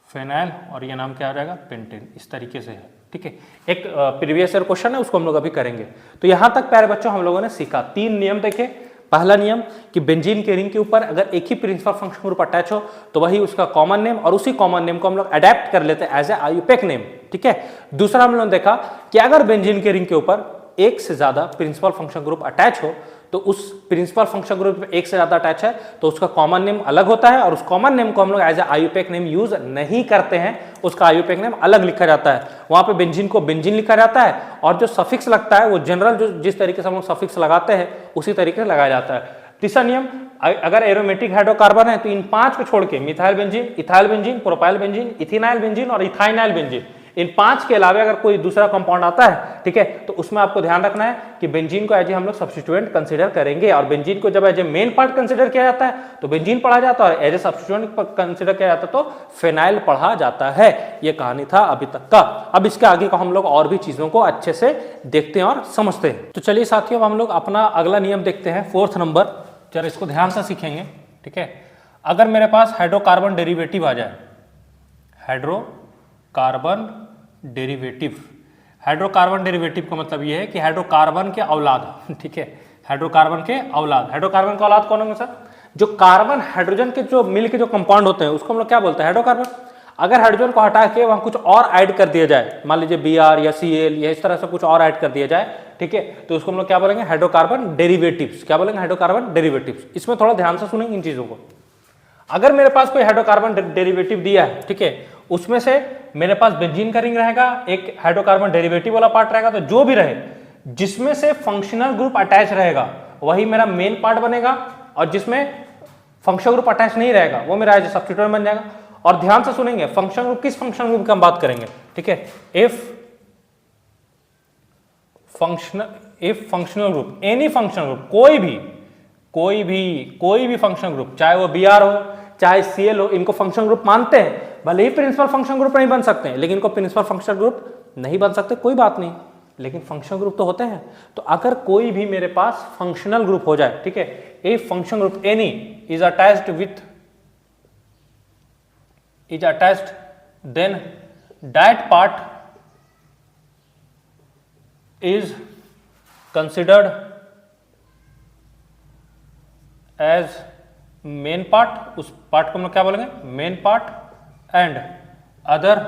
फिनाइल और ये नाम क्या आ जाएगा पेंटेन, इस तरीके से है, ठीक है। एक प्रीवियस ईयर क्वेश्चन है उसको हम लोग अभी करेंगे। तो यहां तक प्यारे बच्चों हम लोगों ने सीखा 3 नियम देखे। पहला नियम कि बेंजीन के रिंग के ऊपर अगर एक ही प्रिंसिपल फंक्शन ग्रुप अटैच हो तो वही उसका कॉमन नेम, और उसी कॉमन नेम को हम लोग अडेप्ट कर लेते हैं एज ए आईयूपैक नेम, ठीक है। दूसरा हम लोगों ने देखा कि अगर बेंजीन के रिंग के ऊपर एक से ज्यादा प्रिंसिपल फंक्शन ग्रुप अटैच हो तो उस प्रिंसिपल फंक्शन ग्रुप में एक से ज्यादा अटैच है तो उसका कॉमन नेम अलग होता है, और उस कॉमन नेम को हम लोग as a IUPAC name use नहीं करते हैं, उसका आईयूपैक नेम अलग लिखा जाता है। वहां पे बेंजीन को बेंजीन लिखा जाता है, और जो सफिक्स लगता है वो जनरल जो जिस तरीके से हम लोग सफिक्स लगाते हैं उसी तरीके से लगाया जाता है। तीसरा नियम, अगर एरोमेटिक हाइड्रोकार्बन है तो इन 5 को छोड़ के methyl benzene, ethyl benzene, propyl benzene, ethenyl benzene और इथाइनाइल बेंजीन, इन 5 के अलावा अगर कोई दूसरा कंपाउंड आता है, ठीक है, तो उसमें आपको ध्यान रखना है कि बेंजीन को एज ए हम लोग सब्स्टिट्यूएंट कंसीडर करेंगे, और बेंजीन को जब as a main part consider किया जाता है तो बेंजीन पढ़ा जाता है, और एज ए सब्स्टिट्यूएंट कंसीडर किया जाता है तो फिनाइल पढ़ा जाता है। ये कहानी था अभी तक का। अब इसके आगे का हम लोग और भी चीजों को अच्छे से देखते हैं और समझते हैं। तो चलिए साथियों, हम लोग अपना अगला नियम देखते हैं, 4th नंबर, जरा इसको ध्यान से सीखेंगे, ठीक है। अगर मेरे पास हाइड्रोकार्बन डेरिवेटिव आ जाए, हाइड्रोकार्बन डेरिवेटिव, हाइड्रोकार्बन डेरिवेटिव का मतलब ये है कि हाइड्रोकार्बन के औलाद, ठीक है, हाइड्रोकार्बन के औलाद। हाइड्रोकार्बन का औलाद कौन होंगे सर? जो कार्बन हाइड्रोजन के जो मिल के जो कंपाउंड होते हैं उसको हम लोग क्या बोलते हैं हाइड्रोकार्बन। अगर हाइड्रोजन को हटा के वहां कुछ और ऐड कर दिया जाए, मान लीजिए Br या Cl या इस तरह से कुछ और ऐड कर दिया जाए, ठीक है, तो उसको हम लोग क्या बोलेंगे हाइड्रोकार्बन डेरिवेटिव्स। क्या बोलेंगे हाइड्रोकार्बन डेरिवेटिव्स। इसमें थोड़ा ध्यान से सुनेंगे इन चीजों को। अगर मेरे पास कोई हाइड्रोकार्बन डेरिवेटिव दिया है, ठीक है, उसमें से मेरे पास बेंजीन का रिंग रहेगा, एक हाइड्रोकार्बन डेरिवेटिव वाला पार्ट रहेगा, तो जो भी रहे जिसमें से फंक्शनल ग्रुप अटैच रहेगा वही मेरा मेन पार्ट बनेगा, और जिसमें फंक्शनल ग्रुप अटैच नहीं रहेगा वो मेरा एज सब्स्टिट्यूएंट बन जाएगा। और ध्यान से सुनेंगे, फंक्शन ग्रुप किस फंक्शन ग्रुप की हम बात करेंगे, ठीक है, if functional group, any functional group, कोई भी फंक्शन ग्रुप, चाहे वो Br हो चाहे Cl हो, इनको फंक्शन ग्रुप मानते हैं। भले ही प्रिंसिपल फंक्शन ग्रुप नहीं बन सकते हैं, लेकिन इनको प्रिंसिपल फंक्शन ग्रुप नहीं बन सकते, कोई बात नहीं, लेकिन फंक्शन ग्रुप तो होते हैं। तो अगर कोई भी मेरे पास फंक्शनल ग्रुप हो जाए, ठीक है, if function group any is attached then that part is considered as main part, उस पार्ट को हम लोग क्या बोलेंगे main part, and other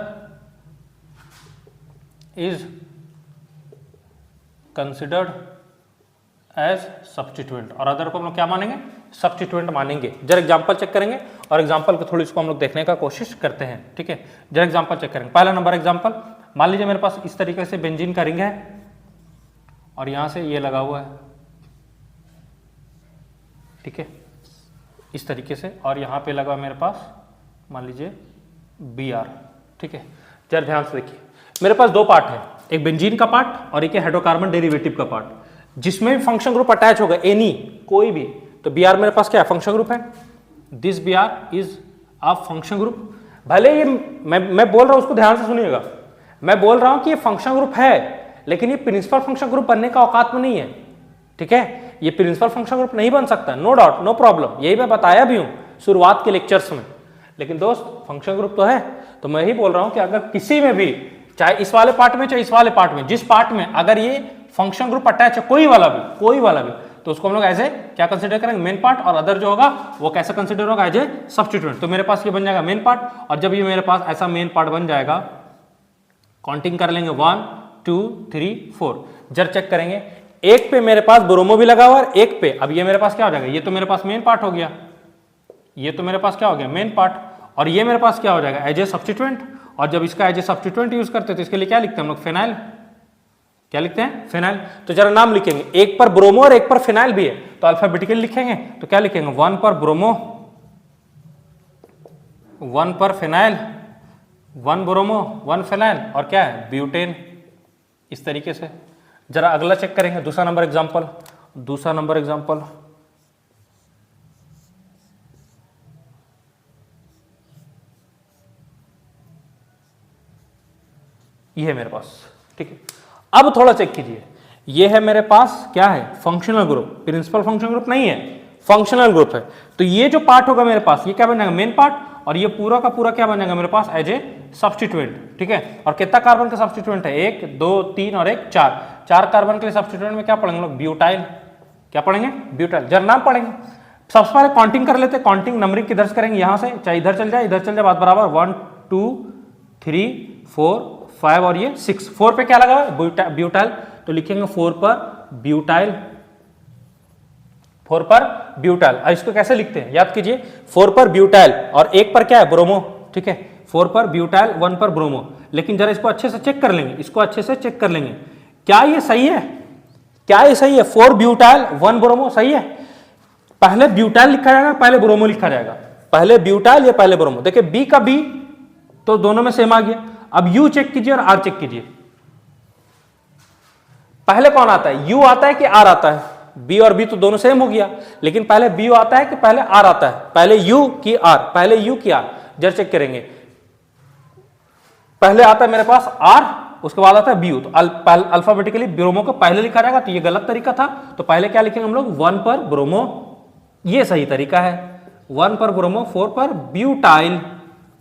is considered as substituent, और अदर को हम लोग क्या मानेंगे सब्स्टिट्यूएंट मानेंगे। जरा एग्जांपल चेक करेंगे और एग्जांपल को थोड़ी इसको हम लोग देखने का कोशिश करते हैं, ठीक है। जरा एग्जांपल चेक करेंगे। पहला नंबर एग्जांपल, मान लीजिए मेरे पास इस तरीके से बेंजीन का रिंग है और यहां से ये लगा हुआ है, ठीक है, इस तरीके से, और यहां पे लगा मेरे पास मान लीजिए Br, ठीक है। जरा ध्यान से देखिए, मेरे पास 2 पार्ट है, एक बेंजीन का पार्ट और एक हाइड्रोकार्बन डेरिवेटिव का पार्ट, जिसमें भी फंक्शन ग्रुप अटैच होगा एनी कोई भी, तो Br मेरे पास क्या है फंक्शन ग्रुप है, this Br is a function group. भले ये मैं बोल रहा हूं, उसको ध्यान से सुनिएगा, मैं बोल रहा हूं कि ये फंक्शन ग्रुप है, लेकिन ये प्रिंसिपल फंक्शन ग्रुप बनने का औकात में नहीं है, ठीक है, ये प्रिंसिपल फंक्शन ग्रुप नहीं बन सकता, नो डाउट, नो प्रॉब्लम, यही मैं बताया भी हूं शुरुआत के लेक्चर्स में। लेकिन दोस्त फंक्शन ग्रुप तो है, तो मैं ही बोल रहा हूं कि अगर किसी में भी, चाहे इस वाले पार्ट में चाहे इस वाले पार्ट में, जिस पार्ट में अगर ये फंक्शन ग्रुप अटैच है कोई वाला भी, तो उसको हम लोग एज ए क्या कंसिडर करेंगे, मेन पार्ट, और अदर जो होगा वो कैसे कंसिडर होगा, एज ए सब्स्टिट्यूएंट। तो मेरे पास ये बन जाएगा मेन पार्ट, और जब ये मेरे पास ऐसा मेन पार्ट बन जाएगा, काउंटिंग कर लेंगे 1 2 3 4, जर चेक करेंगे एक पे मेरे पास ब्रोमो भी लगा हुआ है, एक पे, अब ये मेरे पास क्या हो जाएगा, ये तो मेरे पास मेन पार्ट हो गया, ये तो मेरे पास क्या हो गया, मेन पार्ट, और ये मेरे पास क्या हो जाएगा, एज ए सब्स्टिट्यूएंट। और जब इसका एज ए सब्स्टिट्यूएंट यूज करते हैं तो इसके लिए क्या लिखते हैं हम लोग, फिनाइल। क्या लिखते हैं, फिनाइल। तो जरा नाम लिखेंगे, एक पर ब्रोमो और एक पर फिनाइल भी है, तो अल्फाबेटिकली लिखेंगे, तो क्या लिखेंगे, 1 पर ब्रोमो, 1 पर फिनाइल, 1 ब्रोमो 1 फिनाइल, और क्या है, ब्यूटेन। इस तरीके से। जरा अगला चेक करेंगे, दूसरा नंबर एग्जांपल, दूसरा नंबर एग्जांपल, ये है मेरे पास, ठीक है। अब थोड़ा चेक कीजिए, ये है मेरे पास क्या है, functional group, principal functional group नहीं है, फंक्शनल ग्रुप है। तो ये जो पार्ट होगा मेरे पास, ये क्या बन जाएगा, मेन पार्ट, और ये पूरा का पूरा क्या बन जाएगा मेरे पास, एज ए सब्स्टिट्यूएंट, ठीक है। और कितना कार्बन का सब्स्टिट्यूएंट है, 1 2 3 और 1 4, 4 कार्बन के लिए सब्स्टिट्यूएंट में क्या पढ़ेंगे लोग, ब्यूटाइल। क्या पढ़ेंगे, ब्यूटाइल। जरा नाम पढ़ेंगे, सबसे पहले काउंटिंग कर लेते हैं, काउंटिंग नंबरिंग किधर से करेंगे, यहां से, चाहे इधर चल जाए इधर चल जाए, बात बराबर, 1 2 3 4 5 और ये 6, 4 पे क्या लगा हुआ है, ब्यूटाइल, तो लिखेंगे 4 पर ब्यूटाइल, 4 पर ब्यूटाइल। और इसको कैसे लिखते हैं, याद कीजिए, 4 पर ब्यूटाइल और 1 पर क्या है, ब्रोमो, ठीक है, 4 पर ब्यूटाइल 1 पर ब्रोमो। लेकिन जरा इसको अच्छे से चेक कर लेंगे, इसको अच्छे से चेक कर लेंगे, क्या ये सही है, क्या ये सही है, 4 ब्यूटाइल 1 ब्रोमो सही है। पहले ब्यूटाइल लिखा जाएगा, पहले ब्रोमो लिखा जाएगा, पहले ब्यूटाइल या पहले ब्रोमो। देखिए बी का बी तो दोनों में सेम आ गया। अब यू चेक कीजिए और आर चेक कीजिए, पहले कौन आता है, यू आता है कि आर आता है, बी और बी तो दोनों सेम हो गया, लेकिन पहले बी आता है कि पहले आर आता है, पहले यू की आर, पहले यू की आर। जर चेक करेंगे, पहले आता है मेरे पास आर, उसके बाद आता है बी, तो अल्फाबेटिकली ब्रोमो को पहले लिखा जाएगा, तो ये गलत तरीका था। तो पहले क्या लिखेंगे हम लोग, 1 पर ब्रोमो, ये सही तरीका है, 1 पर ब्रोमो 4 पर ब्यूटाइल,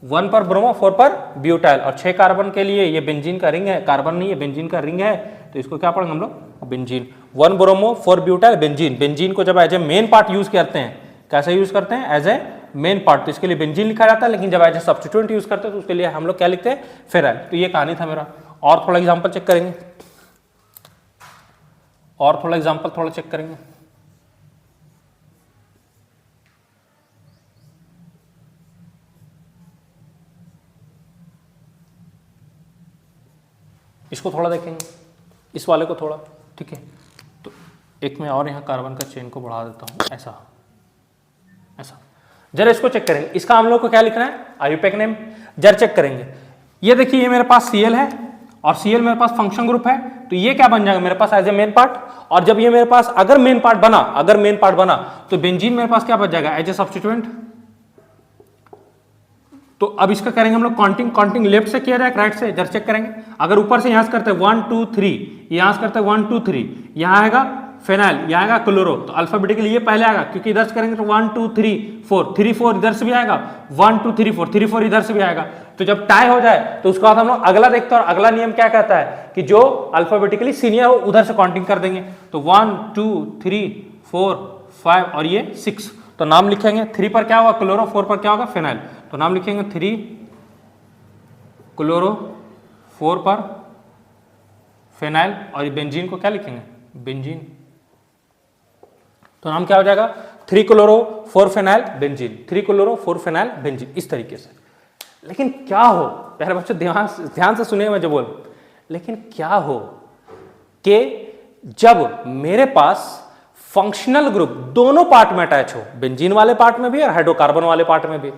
1 पर ब्रोमो 4 पर ब्यूटाइल। और 6 कार्बन के लिए ये बेंजीन का रिंग है, कार्बन नहीं है, बेंजीन का रिंग है, तो इसको क्या पढ़ेंगे हम लोग, benzene. 1 bromo 4 butyl benzene. Benzene को जब as a main part use करते हैं, कैसे यूज करते हैं, एज ए मेन पार्ट, तो इसके लिए बेंजीन लिखा जाता है, लेकिन जब एज ए सब्स्टिट्यूएंट यूज करते हैं तो उसके लिए हम लोग क्या लिखते हैं, फिनाइल। तो ये कहानी था मेरा। और थोड़ा एग्जाम्पल चेक करेंगे, और थोड़ा एग्जाम्पल थोड़ा चेक करेंगे। इसको थोड़ा देखेंगे, इस वाले को थोड़ा, ठीक है। तो एक मैं और यहाँ कार्बन का चेन को बढ़ा देता हूँ, ऐसा ऐसा। जरा इसको चेक करेंगे, इसका हम लोग को क्या लिखना है, आईयूपैक नेम। जरा चेक करेंगे, ये देखिए ये मेरे पास Cl है, और Cl मेरे पास फंक्शन ग्रुप है, तो ये क्या बन जाएगा मेरे पास, एज ए मेन पार्ट। और जब ये मेरे पास अगर मेन पार्ट बना, अगर मेन पार्ट बना, तो बेंजीन मेरे पास क्या बच जाएगा, एज ए सब्स्टिट्यूएंट। तो अब इसका करेंगे हम लोग काउंटिंग, काउंटिंग लेफ्ट से किया जाए राइट से, जरा चेक करेंगे। अगर ऊपर से यहां से करते हैं 1 2 3, यहां से करते हैं 1 2 3, यहां आएगा फिनाइल, यहां आएगा क्लोरो, तो अल्फाबेटिकली ये पहले आएगा, क्योंकि इधर से करेंगे तो 1 2 3 4, 3 4 इधर से भी आएगा, 1 2 3 4, 3 4 इधर से भी आएगा। तो जब टाई हो जाए तो उसके बाद हम लोग अगला देखते हैं, और अगला नियम क्या कहता है कि जो अल्फाबेटिकली सीनियर हो उधर से काउंटिंग कर देंगे। तो 1 2 3 4 5 और ये 6, तो नाम लिखेंगे, 3 पर क्या होगा क्लोरो, 4 पर क्या होगा फिनाइल, तो नाम लिखेंगे 3 क्लोरो, 4 पर फिनाइल, और बेंजीन को क्या लिखेंगे, बेंजीन, तो नाम क्या हो जाएगा, 3 chloro 4 phenyl benzene, 3 chloro 4 phenyl benzene, इस तरीके से। लेकिन क्या हो, प्यारे बच्चों ध्यान से सुनिए मैं जो बोल, लेकिन क्या हो कि जब मेरे पास फंक्शनल ग्रुप दोनों पार्ट में अटैच हो, बेंजीन वाले पार्ट में भी और हाइड्रोकार्बन वाले पार्ट में भी,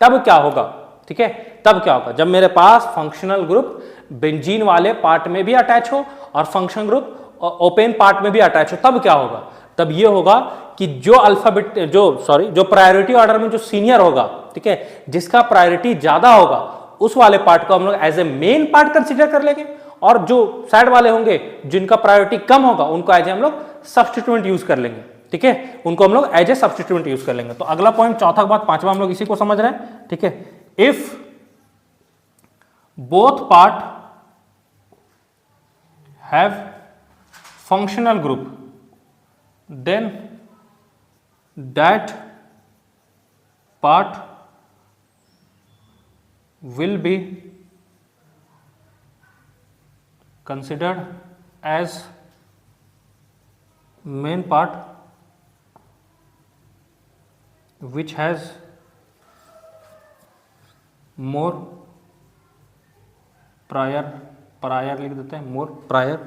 तब क्या होगा, ठीक है, तब क्या होगा, जब मेरे पास फंक्शनल ग्रुप बेंजीन वाले पार्ट में भी अटैच हो और फंक्शनल ग्रुप ओपन पार्ट में भी अटैच हो, तब क्या होगा, तब ये होगा कि जो प्रायोरिटी ऑर्डर में जो सीनियर होगा, ठीक है, जिसका प्रायोरिटी ज्यादा होगा, उस वाले पार्ट को हम लोग as a main part consider कर लेंगे, और जो साइड वाले होंगे जिनका प्रायोरिटी कम होगा उनको एज ए हम लोग सब्स्टिट्यूएंट यूज कर लेंगे, ठीक है, उनको हम लोग एज ए सब्स्टिट्यूएंट यूज कर लेंगे। तो अगला पॉइंट, चौथा के बाद पांचवा हम लोग इसी को समझ रहे हैं, ठीक है। If both part have functional group, then that part will be considered as main part which has more prior लिख देते हैं, मोर प्रायर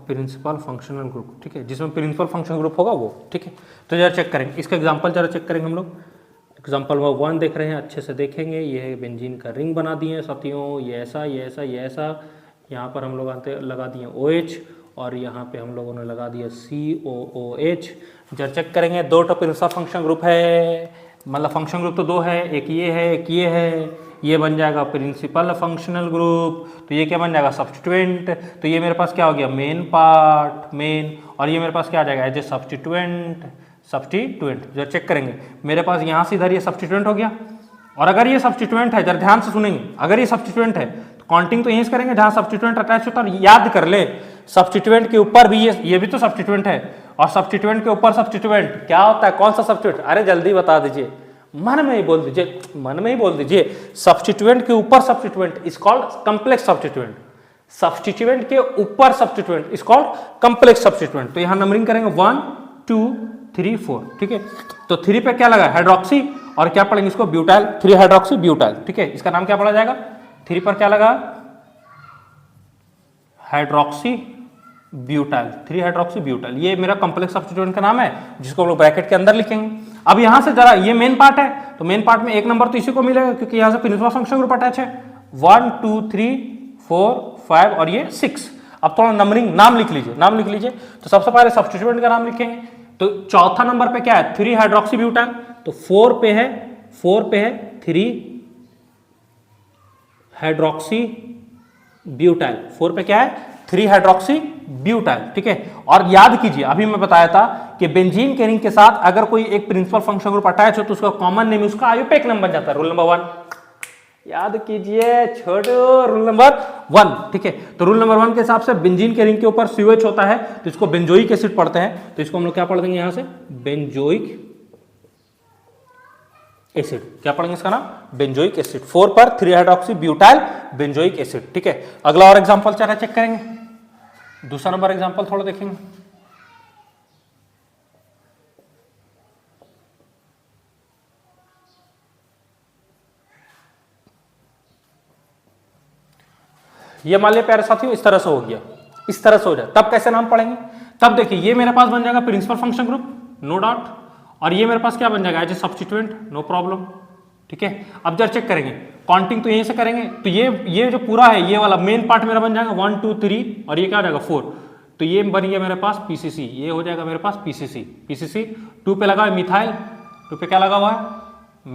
प्रिंसिपल फंक्शनल ग्रुप, ठीक है, जिसमें प्रिंसिपल फंक्शनल ग्रुप होगा वो, ठीक है। तो जरा चेक करेंगे इसका एग्जांपल, जरा चेक करेंगे हम लोग। एग्जांपल 1 देख रहे हैं, अच्छे से देखेंगे। ये है बेंजीन का रिंग बना दिए हैं साथियों, ये ऐसा ये ऐसा ये ऐसा। यहाँ पर हम लोग आते लगा दिए OH और यहाँ पे हम लोगों ने लगा दिया COOH। जरा चेक करेंगे, 2 प्रिंसिपल फंक्शनल ग्रुप है, मतलब फंक्शनल ग्रुप तो 2 है, एक ये है एक ये है, ये बन जाएगा प्रिंसिपल फंक्शनल ग्रुप। तो ये क्या बन जाएगा, सब्स्टिट्यूएंट। तो ये मेरे पास क्या हो गया, मेन पार्ट, मेन, और ये मेरे पास क्या आ जाएगा, एज ए सब्स्टिट्यूएंट, सब्स्टिट्यूएंट। जरा चेक करेंगे, मेरे पास यहाँ से इधर ये सब्स्टिट्यूएंट हो गया, और अगर ये सब्स्टिट्यूएंट है, जरा ध्यान से सुनेंगे, अगर ये सब्स्टिट्यूएंट है तो काउंटिंग तो यहीं से करेंगे जहाँ सब्स्टिट्यूएंट अटैच होता है। याद कर ले, सब्स्टिट्यूएंट के ऊपर भी ये भी तो सब्स्टिट्यूएंट है, और सब्स्टिट्यूएंट के ऊपर सब्स्टिट्यूएंट क्या होता है, कौन सा सब्स्टिट्यूएंट, अरे जल्दी बता दीजिए, मन में ही बोल दीजिए, मन में ही बोल दीजिए। सब्स्टिट्यूएंट के ऊपर substituent is called complex substituent, substituent के ऊपर substituent is called complex substituent. तो यहां नंबरिंग करेंगे 1 2 3 4, ठीक है। तो 3 पे क्या लगा, हाइड्रोक्सी, और क्या पढ़ेंगे इसको, ब्यूटाइल, 3 हाइड्रोक्सी ब्यूटाइल, ठीक है। इसका नाम क्या पढ़ा जाएगा, 3 पर क्या लगा, हाइड्रोक्सी ब्यूटाइल, 3 हाइड्रोक्सी ब्यूटाइल। ये मेरा कॉम्प्लेक्स सब्स्टिट्यूएंट का नाम है, जिसको हम लोग ब्रैकेट के अंदर लिखेंगे। अब यहां से जरा, ये मेन पार्ट है, तो मेन पार्ट में 1 नंबर तो इसी को मिलेगा, क्योंकि यहां से प्रिंसिपल फंक्शनल ग्रुप अटैच है। 1 2 3 4 5 और ये 6। अब थोड़ा नंबरिंग, नाम लिख लीजिए, नाम लिख लीजिए। तो सबसे पहले सब्स्टिट्यूएंट का नाम लिखेंगे, तो चौथा नंबर पे क्या है, 3 हाइड्रोक्सी ब्यूटाइल। तो 4 पे है 3 हाइड्रोक्सी ब्यूटाइल, 4 पे क्या है, 3 हाइड्रोक्सी ब्यूटाइल, ठीक है। और याद कीजिए, अभी मैं बताया था कि बेंजीन के रिंग के साथ अगर कोई एक प्रिंसिपल फंक्शनल ग्रुप अटैच हो तो उसका कॉमन नेम, उसका आयुपेक नाम बन जाता है। रूल नंबर 1 याद कीजिए, छोड़ो, रूल नंबर 1, ठीक है। तो रूल नंबर 1 के हिसाब से बेंजीन के रिंग के ऊपर COH होता है, तो इसको बेंजोइक एसिड पढ़ते हैं। तो इसको हम लोग क्या पढ़ देंगे, यहां से बेंजोइक एसिड, क्या पढ़ेंगे इसका नाम, बेंजोइक एसिड। 4 पर 3 हाइड्रोक्सी ब्यूटाइल बेंजोइक एसिड, ठीक है। अगला और एग्जांपल चला चेक करेंगे, दूसरा नंबर एग्जांपल थोड़ा देखेंगे। ये मान लिया प्यारे साथियों, इस तरह से हो गया, इस तरह से हो जाए, तब कैसे नाम पढ़ेंगे, तब देखिए ये मेरे पास बन जाएगा principal function group, no doubt, और ये मेरे पास क्या बन जाएगा, as a substituent, no problem, ठीक है। अब जरा चेक करेंगे, काउंटिंग तो यहीं से करेंगे, तो ये जो पूरा है, ये वाला मेन पार्ट मेरा बन जाएगा 1 2 3, और ये क्या हो जाएगा 4। तो ये बन गया मेरे पास PCC, ये हो जाएगा मेरे पास PCC। 2 पे लगा है मिथाइल, 2 पे क्या लगा हुआ है,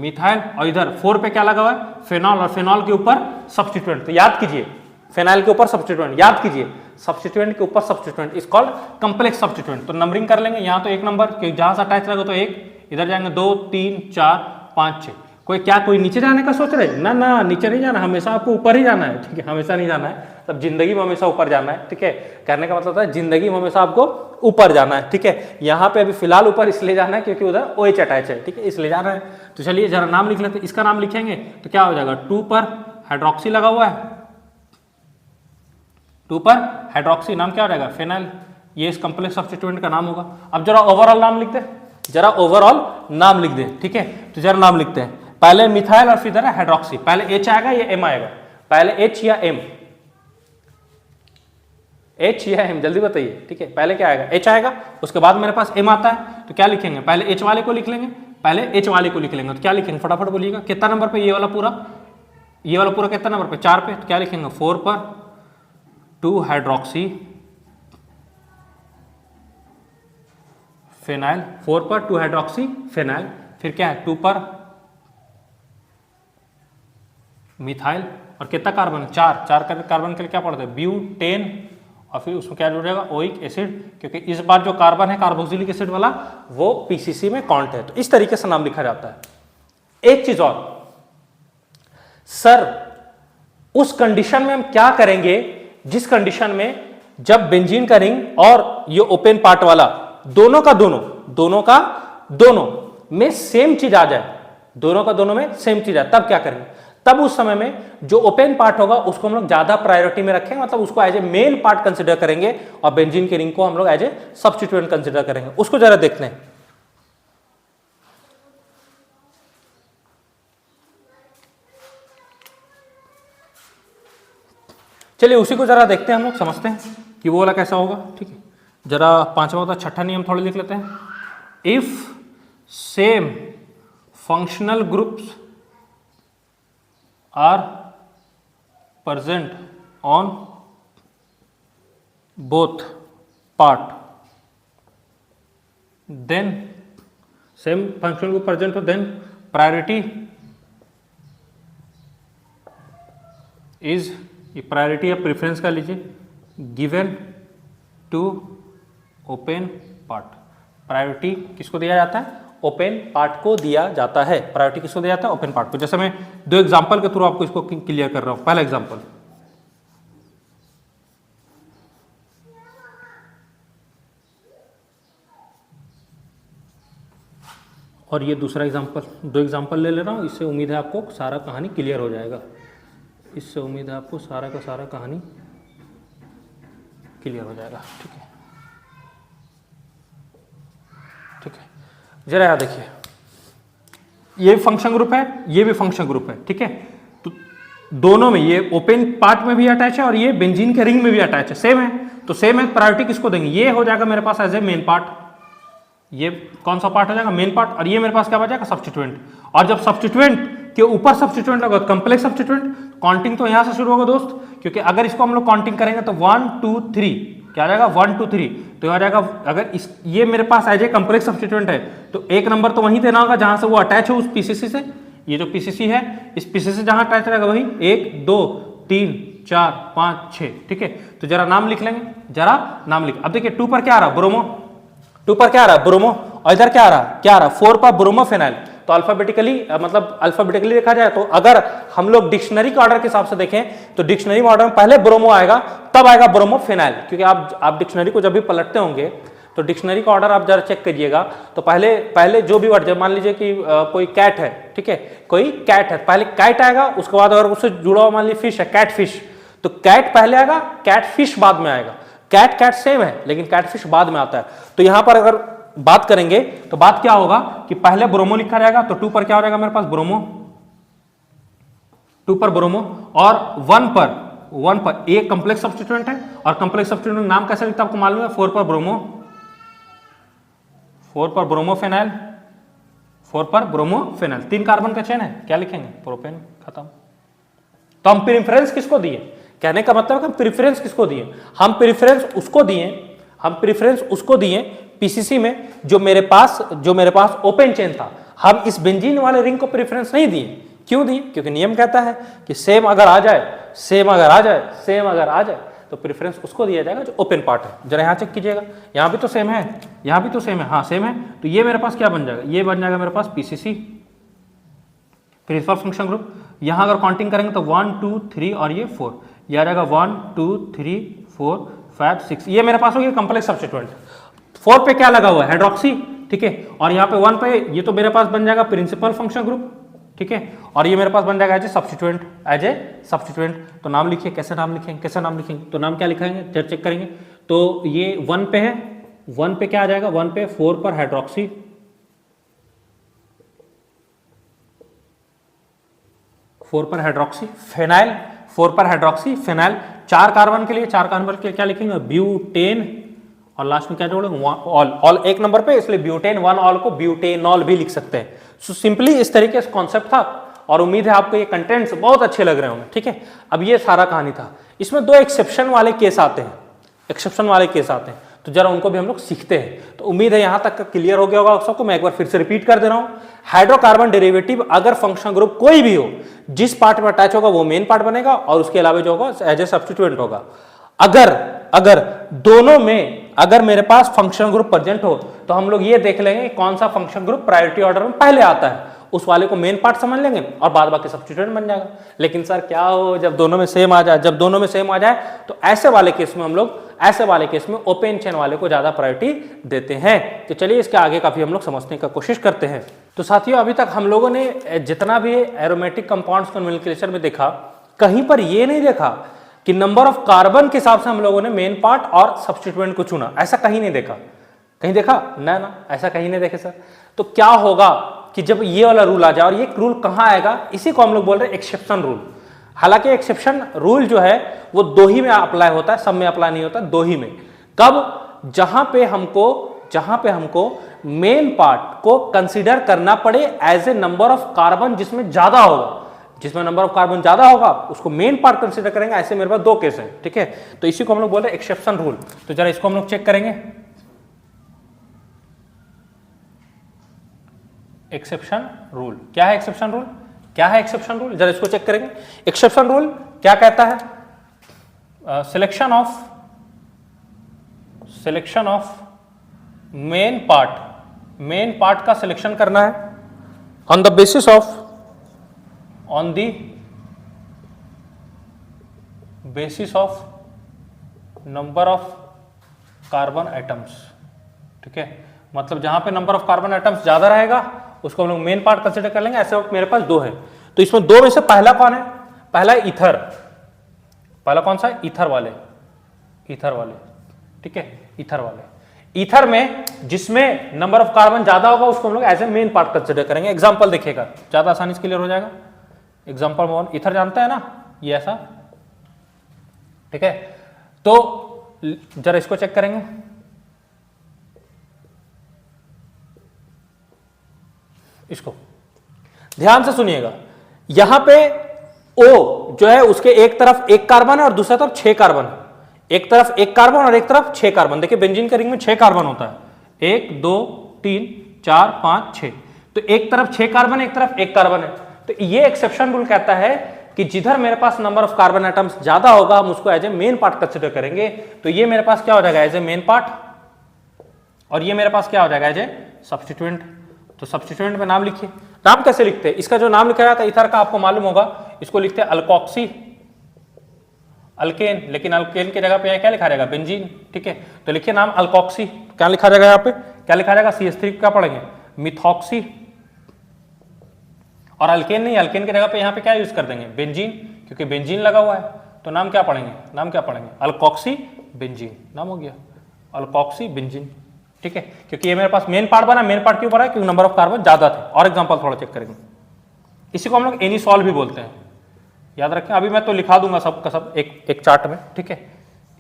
मिथाइल, और इधर 4 पे क्या लगा हुआ है, फेनॉल, और फेनॉल के ऊपर सब्स्टिट्यूएंट। तो याद कीजिए, फेनाइल के ऊपर सब्स्टिट्यूएंट, याद कीजिए, सब्स्टिट्यूएंट के ऊपर substituent is called complex substituent. तो नंबरिंग कर लेंगे, यहाँ तो 1 नंबर, जहां से अटैच रहेगा तो 1, इधर जाएंगे 2 3 4 5 6। कोई नीचे जाने का सोच रहे, ना ना नीचे नहीं जाना, हमेशा आपको ऊपर ही जाना है, ठीक है, हमेशा नहीं जाना है, तब जिंदगी में हमेशा ऊपर जाना है, ठीक है। कहने का मतलब है जिंदगी में हमेशा आपको ऊपर जाना है, ठीक है। यहाँ पे अभी फिलहाल ऊपर इसलिए जाना है क्योंकि उधर OH अटैच है, ठीक है, इसलिए जाना है। तो चलिए जरा नाम लिख लेते हैं, इसका नाम लिखेंगे तो क्या हो जाएगा, 2 पर हाइड्रोक्सी लगा हुआ है, 2 पर हाइड्रोक्सी, नाम क्या हो जाएगा, फेनाइल, ये इस कॉम्प्लेक्स सब्स्टिट्यूएंट का नाम होगा। अब जरा ओवरऑल नाम लिखते हैं, जरा ओवरऑल नाम लिख दें, ठीक है। तो जरा नाम लिखते हैं, पहले मिथाइल और फिर इधर हाइड्रोक्सी, पहले H आएगा या M आएगा, पहले H या M, H या M, जल्दी बताइए, ठीक है। पहले क्या आएगा, H आएगा, उसके बाद मेरे पास M आता है, तो क्या लिखेंगे, पहले H वाले को लिख लेंगे, पहले H वाले को लिख लेंगे। तो क्या लिखेंगे, फटाफट बोलिएगा, कितना नंबर पे, ये वाला पूरा कितना नंबर पे, 4 पे। तो क्या लिखेंगे, 4 पर 2 हाइड्रोक्सी फेनाइल, 4 पर 2 हाइड्रोक्सी फेनाइल, फिर क्या है 2 पर मिथाइल, और कितना कार्बन, 4 कार्बन के लिए क्या पड़ता है, ब्यूटेन, और फिर उसमें क्या जुड़ेगा, ओइक एसिड, क्योंकि इस बार जो कार्बन है कार्बोक्सिलिक एसिड वाला वो PCC में काउंट है। तो इस तरीके से नाम लिखा जाता है। एक चीज और सर, उस कंडीशन में हम क्या करेंगे जिस कंडीशन में जब बेंजीन का रिंग और ये ओपन पार्ट वाला दोनों का दोनों में सेम चीज आ जाए, दोनों का दोनों में सेम चीज आए, तब क्या करेंगे? तब उस समय में जो ओपन पार्ट होगा उसको हम लोग ज्यादा प्रायोरिटी में रखेंगे, मतलब उसको as a main part consider करेंगे और बेंजीन के रिंग को हम लोग एज ए सब्स्टिट्यूएंट कंसिडर करेंगे। उसको जरा देखते हैं। चलिए उसी को जरा देखते हैं, हम लोग समझते हैं कि वो वाला कैसा होगा। ठीक है, जरा पांचवा होता छठा नियम थोड़े लिख लेते हैं। If same functional groups are present on both part, then same function group present हो, then priority is, ये priority या preference का लीजिए, given to open part। Priority किसको दिया जाता है? ओपन पार्ट को दिया जाता है। प्रायोरिटी किसको दिया जाता है? ओपन पार्ट को। जैसे मैं दो एग्जांपल के थ्रू आपको इसको क्लियर कर रहा हूं। पहला एग्जांपल, और ये दूसरा एग्जांपल, दो एग्जांपल ले रहा हूं। इससे उम्मीद है आपको सारा कहानी क्लियर हो जाएगा। इससे उम्मीद है आपको सारा का सारा कहानी क्लियर हो जाएगा। ठीक है, ठीक है, जरा यहाँ देखिए, ये फंक्शन ग्रुप है, ये भी फंक्शन ग्रुप है। ठीक है, तो दोनों में ये ओपन पार्ट में भी अटैच है और ये बेंजीन के रिंग में भी अटैच है, सेम है। तो सेम है, प्रायोरिटी किसको देंगे? ये हो जाएगा मेरे पास एज ए मेन पार्ट। ये कौन सा पार्ट हो जाएगा? Main part. और ये मेरे पास क्या बच जाएगा? सब्स्टिट्यूएंट। और जब सब्स्टिट्यूएंट के ऊपर सब्स्टिट्यूएंट लगा, कंप्लेक्स सब्स्टिट्यूएंट, काउंटिंग तो यहां से शुरू होगा दोस्त, क्योंकि अगर इसको हम लोग काउंटिंग करेंगे तो 1 2 3 क्या आ जाएगा? 1 2 3। तो आ जाएगा, अगर इस ये मेरे पास एज ए कंप्लेक्स सब्स्टिट्यूएंट है तो एक नंबर तो वहीं देना होगा जहां से वो अटैच हो उस पीसीसी से। ये जो पीसीसी है, इस पीसीसी जहां अटैच रहेगा वही 1 2 3 4 5 6। ठीक है, तो जरा नाम लिख लेंगे, जरा नाम लिख। अब देखिए 2 पर क्या आ रहा? ब्रोमो। 2 पर क्या आ रहा? ब्रोमो। और इधर क्या आ रहा? क्या आ रहा? 4 पर ब्रोमोफेनाइल। तो अल्फाबेटिकली, मतलब अल्फाबेटिकली देखा जाए तो अगर हम लोग डिक्शनरी के ऑर्डर के हिसाब से देखें तो डिक्शनरी में ऑर्डर में पहले ब्रोमो आएगा, तब आएगा ब्रोमोफेनाइल। क्योंकि आप डिक्शनरी को जब भी पलटते होंगे तो डिक्शनरी का ऑर्डर आप जरा चेक करिएगा, तो पहले जो भी वर्ड, जब मान लीजिए कि कोई कैट है, ठीक है, कोई कैट है, पहले कैट आएगा, उसके बाद अगर उससे जुड़ा हुआ मान लीजिए फिश है, कैट फिश, तो कैट पहले आएगा, कैट फिश बाद में आएगा। कैट कैट सेम है लेकिन कैट फिश बाद में आता है। तो यहां पर अगर बात करेंगे तो बात क्या होगा कि पहले ब्रोमो लिखा जाएगा, तो 2 पर क्या हो जाएगा मेरे पास? ब्रोमो। 2 पर ब्रोमो। और 1 पर एक कंप्लेक्स सब्स्टिट्यूएंट है, और कंप्लेक्स सब्स्टिट्यूएंट नाम कैसे लिखता है आपको मालूम है? 4 पर ब्रोमो, 4 पर ब्रोमोफेनाइल, 4 पर ब्रोमोफेनाइल। 3 कार्बन का चेन है, क्या लिखेंगे? प्रोपेन। खत्म। तो हम प्रेफरेंस किसको दिए? कहने का मतलब हम प्रेफरेंस किसको दिए? हम प्रेफरेंस उसको दिए पीसीसी में जो मेरे पास ओपन चेन था। हम इस बेंजीन वाले रिंग को प्रेफरेंस नहीं दिए। क्यों दिए? क्योंकि नियम कहता है कि सेम अगर आ जाए तो प्रेफरेंस उसको दिया जाएगा जो ओपन पार्ट है। जरा यहां चेक कीजिएगा, यहां भी तो सेम है, यहां भी तो सेम है, हाँ सेम है। तो ये मेरे पास क्या बन जाएगा? ये बन जाएगा मेरे पास पीसीसी, प्रिंसिपल फंक्शन ग्रुप। यहां अगर काउंटिंग करेंगे तो 1 2 3 और ये 4, ये आ जाएगा 1 2 3 4 5 6। ये मेरे पास हो गया कंप्लेक्स सब्स्टिट्यूएंट। 4 पे क्या लगा हुआ है? हाइड्रोक्सी। ठीक है, और यहाँ पे 1 पे ये तो मेरे पास बन जाएगा प्रिंसिपल फंक्शन ग्रुप। ठीक है, और ये मेरे पास बन जाएगा एज ए सब्स्टिट्यूएंट। तो नाम लिखिए, कैसे नाम लिखेंगे? तो नाम क्या लिखाएंगे? जब चेक करेंगे तो ये 1 पे है, 1 पे क्या आ जाएगा? 1 पे 4 पर हाइड्रोक्सी, 4 पर हाइड्रोक्सी फेनाइल, 4 पर हाइड्रोक्सी फेनाइल। 4 कार्बन के लिए क्या लिखेंगे? ब्यूटेन, और लास्ट में क्या जोड़ेंगे? ऑल। एक नंबर पे, इसलिए ब्यूटेन 1 ऑल को ब्यूटेनॉल भी लिख सकते हैं। सो सिंपली इस तरीके से कॉन्सेप्ट था, और उम्मीद है आपको ये कंटेंट्स बहुत अच्छे लग रहे होंगे। ठीक है, अब ये सारा कहानी था। इसमें 2 एक्सेप्शन वाले केस आते हैं, तो जरा उनको भी हम लोग सीखते हैं। तो उम्मीद है यहां तक का क्लियर हो गया होगा सबको। मैं एक बार फिर से रिपीट कर दे रहा हूं। हाइड्रोकार्बन डेरिवेटिव अगर फंक्शन ग्रुप कोई भी हो, जिस पार्ट में अटैच होगा वो मेन पार्ट बनेगा, और उसके अलावा जो होगा एज ए सब्स्टिट्यूएंट होगा। अगर दोनों में अगर मेरे पास फंक्शन ग्रुप प्रेजेंट हो तो हम लोग ये देख लेंगे कौन सा फंक्शन ग्रुप प्रायोरिटी ऑर्डर में पहले आता है, उस वाले को मेन पार्ट समझ लेंगे और बाद बाकी सब्स्टिट्यूएंट बन जाएगा। लेकिन सर क्या हो, जब दोनों में सेम आ जाए, जब दोनों में सेम आ जाए तो ऐसे वाले केस में हम लोग, ऐसे वाले केस में ओपन चेन वाले को ज्यादा प्रायोरिटी देते हैं। तो चलिए इसके आगे काफी हम लोग समझने का कोशिश करते हैं। तो साथियों अभी तक हम लोगों ने जितना भी एरोमेटिक कंपाउंड्स को नोमेनक्लेचर में देखा, कहीं पर ये नहीं देखा कि नंबर ऑफ कार्बन के हिसाब से हम लोगों ने मेन पार्ट और सब्स्टिट्यूएंट को चुना, ऐसा कहीं नहीं देखा। कहीं देखा? ना, ऐसा कहीं नहीं देखे सर। तो क्या होगा कि जब ये वाला रूल आ जाए, और ये रूल कहां आएगा, इसी को हम लोग बोल रहे हैं एक्सेप्शन रूल। हालांकि एक्सेप्शन रूल जो है वो दो ही में अप्लाई होता है, सब में अप्लाई नहीं होता, दो ही में। कब? जहां पे हमको मेन पार्ट को कंसीडर करना पड़े as a number of carbon जिसमें ज्यादा होगा। जिसमें नंबर ऑफ कार्बन ज्यादा होगा उसको मेन पार्ट कंसीडर करेंगे। ऐसे मेरे पास दो केस है, ठीक है। तो इसी को हम लोग बोल रहे हैं एक्सेप्शन रूल। तो जरा इसको हम लोग चेक करेंगे। एक्सेप्शन रूल क्या है? एक्सेप्शन रूल क्या है? एक्सेप्शन रूल जरा इसको चेक करेंगे। एक्सेप्शन रूल क्या कहता है? सिलेक्शन ऑफ मेन पार्ट का सिलेक्शन करना है on the basis of number of carbon atoms, ठीक है। मतलब जहां पे नंबर ऑफ कार्बन एटम्स ज्यादा रहेगा उसको हम लोग मेन पार्ट कंसीडर कर लेंगे। ऐसे मेरे पास दो है, तो इसमें दो में से पहला कौन है? पहला ईथर। पहला कौन सा है? ईथर वाले, ठीक है, ईथर वाले। ईथर में जिसमें नंबर ऑफ कार्बन ज्यादा होगा उसको हम लोग as a main part consider करेंगे। एग्जांपल देखिएगा, ज्यादा आसानी से क्लियर हो जाएगा। एग्जांपल 1, ईथर जानते हैं ना, ये ऐसा, ठीक है। तो जरा इसको चेक करेंगे। इसको ध्यान से सुनिएगा। यहां पे O जो है उसके एक तरफ एक कार्बन है और दूसरा तरफ 6 कार्बन है। एक तरफ एक कार्बन और एक तरफ 6 कार्बन। देखिए बेंजीन के रिंग में 6 कार्बन होता है, 1 2 3 4 5 6। तो एक तरफ 6 कार्बन है, एक तरफ एक कार्बन है। तो ये एक्सेप्शन रूल कहता है कि जिधर मेरे पास नंबर ऑफ कार्बन एटम्स ज्यादा होगा हम उसको as a main part consider करेंगे। तो ये मेरे पास क्या हो जाएगा? एज ए मेन पार्ट, और ये मेरे पास क्या हो जाएगा? As a substituent. तो सब्स्टिट्यूएंट में नाम लिखिए। नाम कैसे लिखते हैं? इसका जो नाम लिखा जाता है ईथर का आपको मालूम होगा, इसको लिखते हैं अल्कोक्सी अल्केन, लेकिन अल्केन की जगह पे क्या लिखा जाएगा? बेंजीन, ठीक है। तो लिखिए नाम अल्कोक्सी। क्या लिखा जाएगा यहाँ पे? क्या लिखा जाएगा? CH3 क्या पढ़ेंगे? मिथॉक्सी। और अल्केन नहीं, अल्केन की जगह पे यहाँ पे क्या यूज कर देंगे? बेंजीन, क्योंकि बेंजीन लगा हुआ है। तो नाम क्या पढ़ेंगे? Alkoxy benzene. नाम हो गया अल्कोक्सी बेंजीन, ठीक है। क्योंकि ये मेरे पास मेन पार्ट बना। मेन पार्ट क्यों बना? क्योंकि नंबर ऑफ कार्बन ज्यादा थे। और एग्जांपल थोड़ा चेक करेंगे। इसी को हम लोग एनिसॉल भी बोलते हैं, याद रखें। अभी मैं तो लिखा दूंगा सब का सब एक चार्ट में, ठीक है।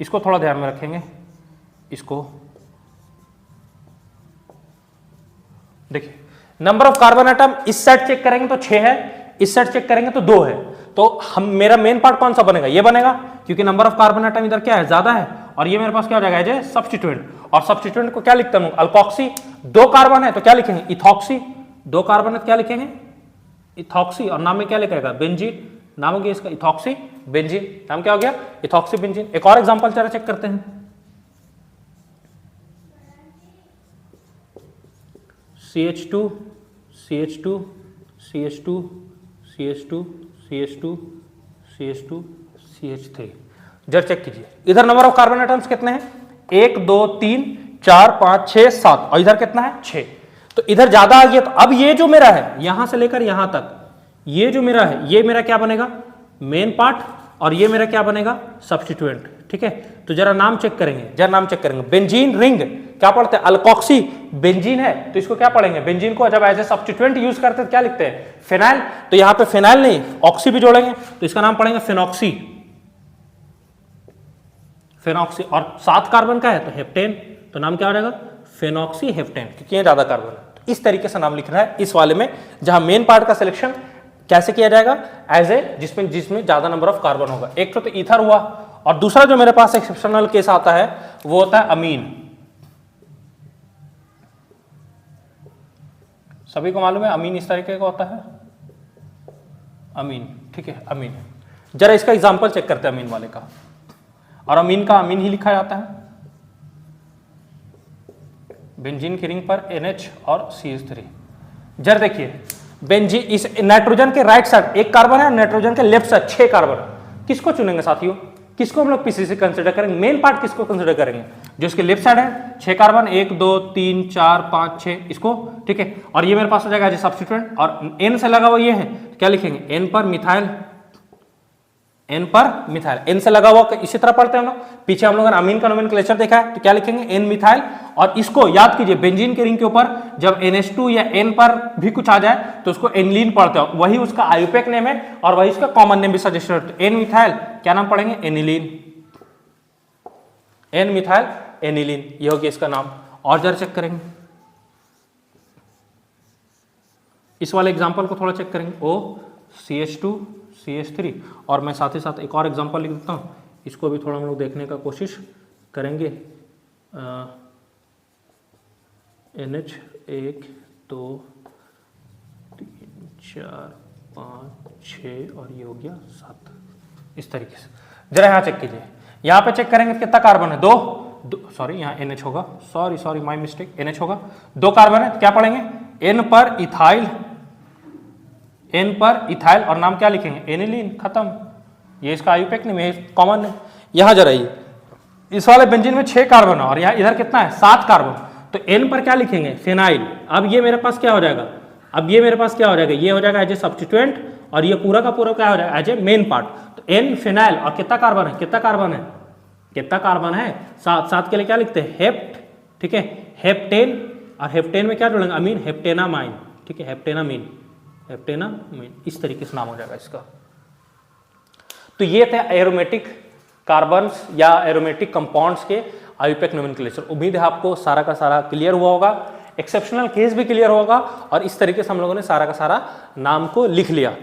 इसको थोड़ा ध्यान में रखेंगे। इसको देखिए, नंबर ऑफ कार्बन एटम इस साइड चेक करेंगे तो 6 है, इस साइड चेक करेंगे तो 2 है। तो हम मेरा मेन पार्ट कौन सा बनेगा? ये बनेगा, क्योंकि नंबर ऑफ कार्बन एटम इधर क्या है? ज्यादा है। और ये मेरे पास क्या हो जाएगा? As substituent. और सब्स्टिट्यूएंट को क्या लिखते हैं? अल्कोक्सी। 2 कार्बन है तो क्या लिखेंगे? इथॉक्सी। 2 कार्बन है तो क्या लिखेंगे? इथॉक्सी। और नाम में क्या लिखेगा? बेंजीन। नाम हो गया इसका इथॉक्सी बेंजीन। नाम क्या हो गया? Ethoxy benzene. एक और एग्जांपल जरा चेक करते हैं। CH2 CH2 CH2 CH2 CH2 CH2 CH3। जरा चेक कीजिए, इधर नंबर ऑफ कार्बन एटम्स कितने हैं? 1 2 3 4 5 6 7। और इधर कितना है? 6। तो इधर ज्यादा आ गया। तो अब ये जो मेरा है यहां से लेकर यहां तक, ये जो मेरा है ये मेरा क्या बनेगा? Main part. और ये मेरा क्या बनेगा? सब्स्टिट्यूएंट, ठीक है। तो जरा नाम चेक करेंगे। बेंजीन रिंग क्या पढ़ते हैं? अल्कोक्सी बेंजीन है तो इसको क्या पढ़ेंगे? बेंजीन को जब एज ए सब्स्टिट्यूएंट यूज करते हैं क्या लिखते हैं? फिनाइल। तो यहां पे फिनाइल नहीं ऑक्सी भी जोड़ेंगे तो इसका नाम पढ़ेंगे फिनॉक्सी। और 7 कार्बन का है तो हेप्टेन। तो नाम क्या हो जाएगा? फिनॉक्सी हेप्टेन, क्योंकि ये ज्यादा कार्बन है। तो इस तरीके से नाम लिखना है इस वाले में, जहां मेन पार्ट का सिलेक्शन कैसे किया जाएगा? एज ए जिसमें ज्यादा नंबर ऑफ कार्बन होगा। एक तो ईथर हुआ, और दूसरा जो मेरे पास एक्सेप्शनल केस आता है वो होता है अमीन। सभी को मालूम है अमीन इस तरीके का होता है, अमीन, ठीक है। अमीन, जरा इसका एग्जांपल चेक करते हैं अमीन वाले का। और अमीन का अमीन ही लिखा जाता है। बेंजीन की रिंग पर NH और CH3। जरा देखिए, बेंजीन, इस नाइट्रोजन के राइट साइड एक कार्बन है, नाइट्रोजन के लेफ्ट साइड 6 कार्बन है। किसको चुनेंगे साथियों, किसको हम लोग पीसीसी कंसिडर करेंगे, मेन पार्ट किसको कंसिडर करेंगे, जो इसके लेफ्ट साइड है 6 कार्बन, 1 2 3 4 5 6 इसको, ठीक है। और ये मेरे पास हो जाएगा एज सब्स्टिट्यूएंट, और एन से लगा हुआ ये है, क्या लिखेंगे, एन पर मिथाइल, एन पर मिथाइल, एन से लगा हुआ इसी तरह पढ़ते हैं हम लोग, पीछे हम लोगों ने अमीन का नोमेनक्लेचर देखा है, तो क्या लिखेंगे, एन मिथाइल। और इसको याद कीजिए, बेंजीन के रिंग के ऊपर जब NH2 या एन पर भी कुछ आ जाए तो उसको एनिलीन पढ़ते हो, वही उसका आयुपेक नेम है और वही उसका कॉमन नेम भी सजेस्ट करते हैं। एन मिथाइल क्या नाम पढ़ेंगे, एनिलीन, एन मिथाइल एनिलीन, ये हो गया इसका नाम। और जरा चेक करेंगे इस वाले एग्जांपल को, थोड़ा चेक करेंगे, O CH2 CH3, और मैं साथ ही साथ एक और एग्जांपल लिख देता हूँ, इसको भी थोड़ा हम लोग देखने का कोशिश करेंगे। NH 1 2 3 4 5 6 और ये हो गया 7, इस तरीके से। जरा यहाँ चेक कीजिए, यहाँ पे चेक करेंगे कितना कार्बन है, दो, सॉरी यहाँ NH होगा, सॉरी माय मिस्टेक, NH होगा, 2 कार्बन है, क्या पढ़ेंगे, N पर इथाइल, N पर इथाइल, और नाम क्या लिखेंगे, एनिलीन, खत्म। ये इसका आयुपेक नेम है, कॉमन है। यहाँ जरा इस वाले बेंजीन में 6 कार्बन है और यहाँ इधर कितना है, 7 कार्बन, तो N पर क्या लिखेंगे, फेनाइल। अब ये मेरे पास क्या हो जाएगा, ये हो जाएगा एज ए सब्स्टिट्यूएंट, और ये पूरा का पूरा क्या हो जाएगा, एज ए मेन पार्ट। तो N फेनाइल, और कितना कार्बन है, 7 के लिए क्या लिखते हैं, हेप्ट, ठीक है, हेप्टेन, और हेप्टेन में क्या जोड़ेंगे, अमीन, हेप्टेनामाइन, ठीक है, हेप्टेनामीन, इस तरीके से नाम हो जाएगा इसका। तो ये थे एरोमेटिक कार्बन्स या एरोमेटिक कंपाउंड्स के आयुपेक नोमेनक्लेचर। उम्मीद है आपको सारा का सारा क्लियर हुआ होगा, एक्सेप्शनल केस भी क्लियर होगा, और इस तरीके से हम लोगों ने सारा का सारा नाम को लिख लिया।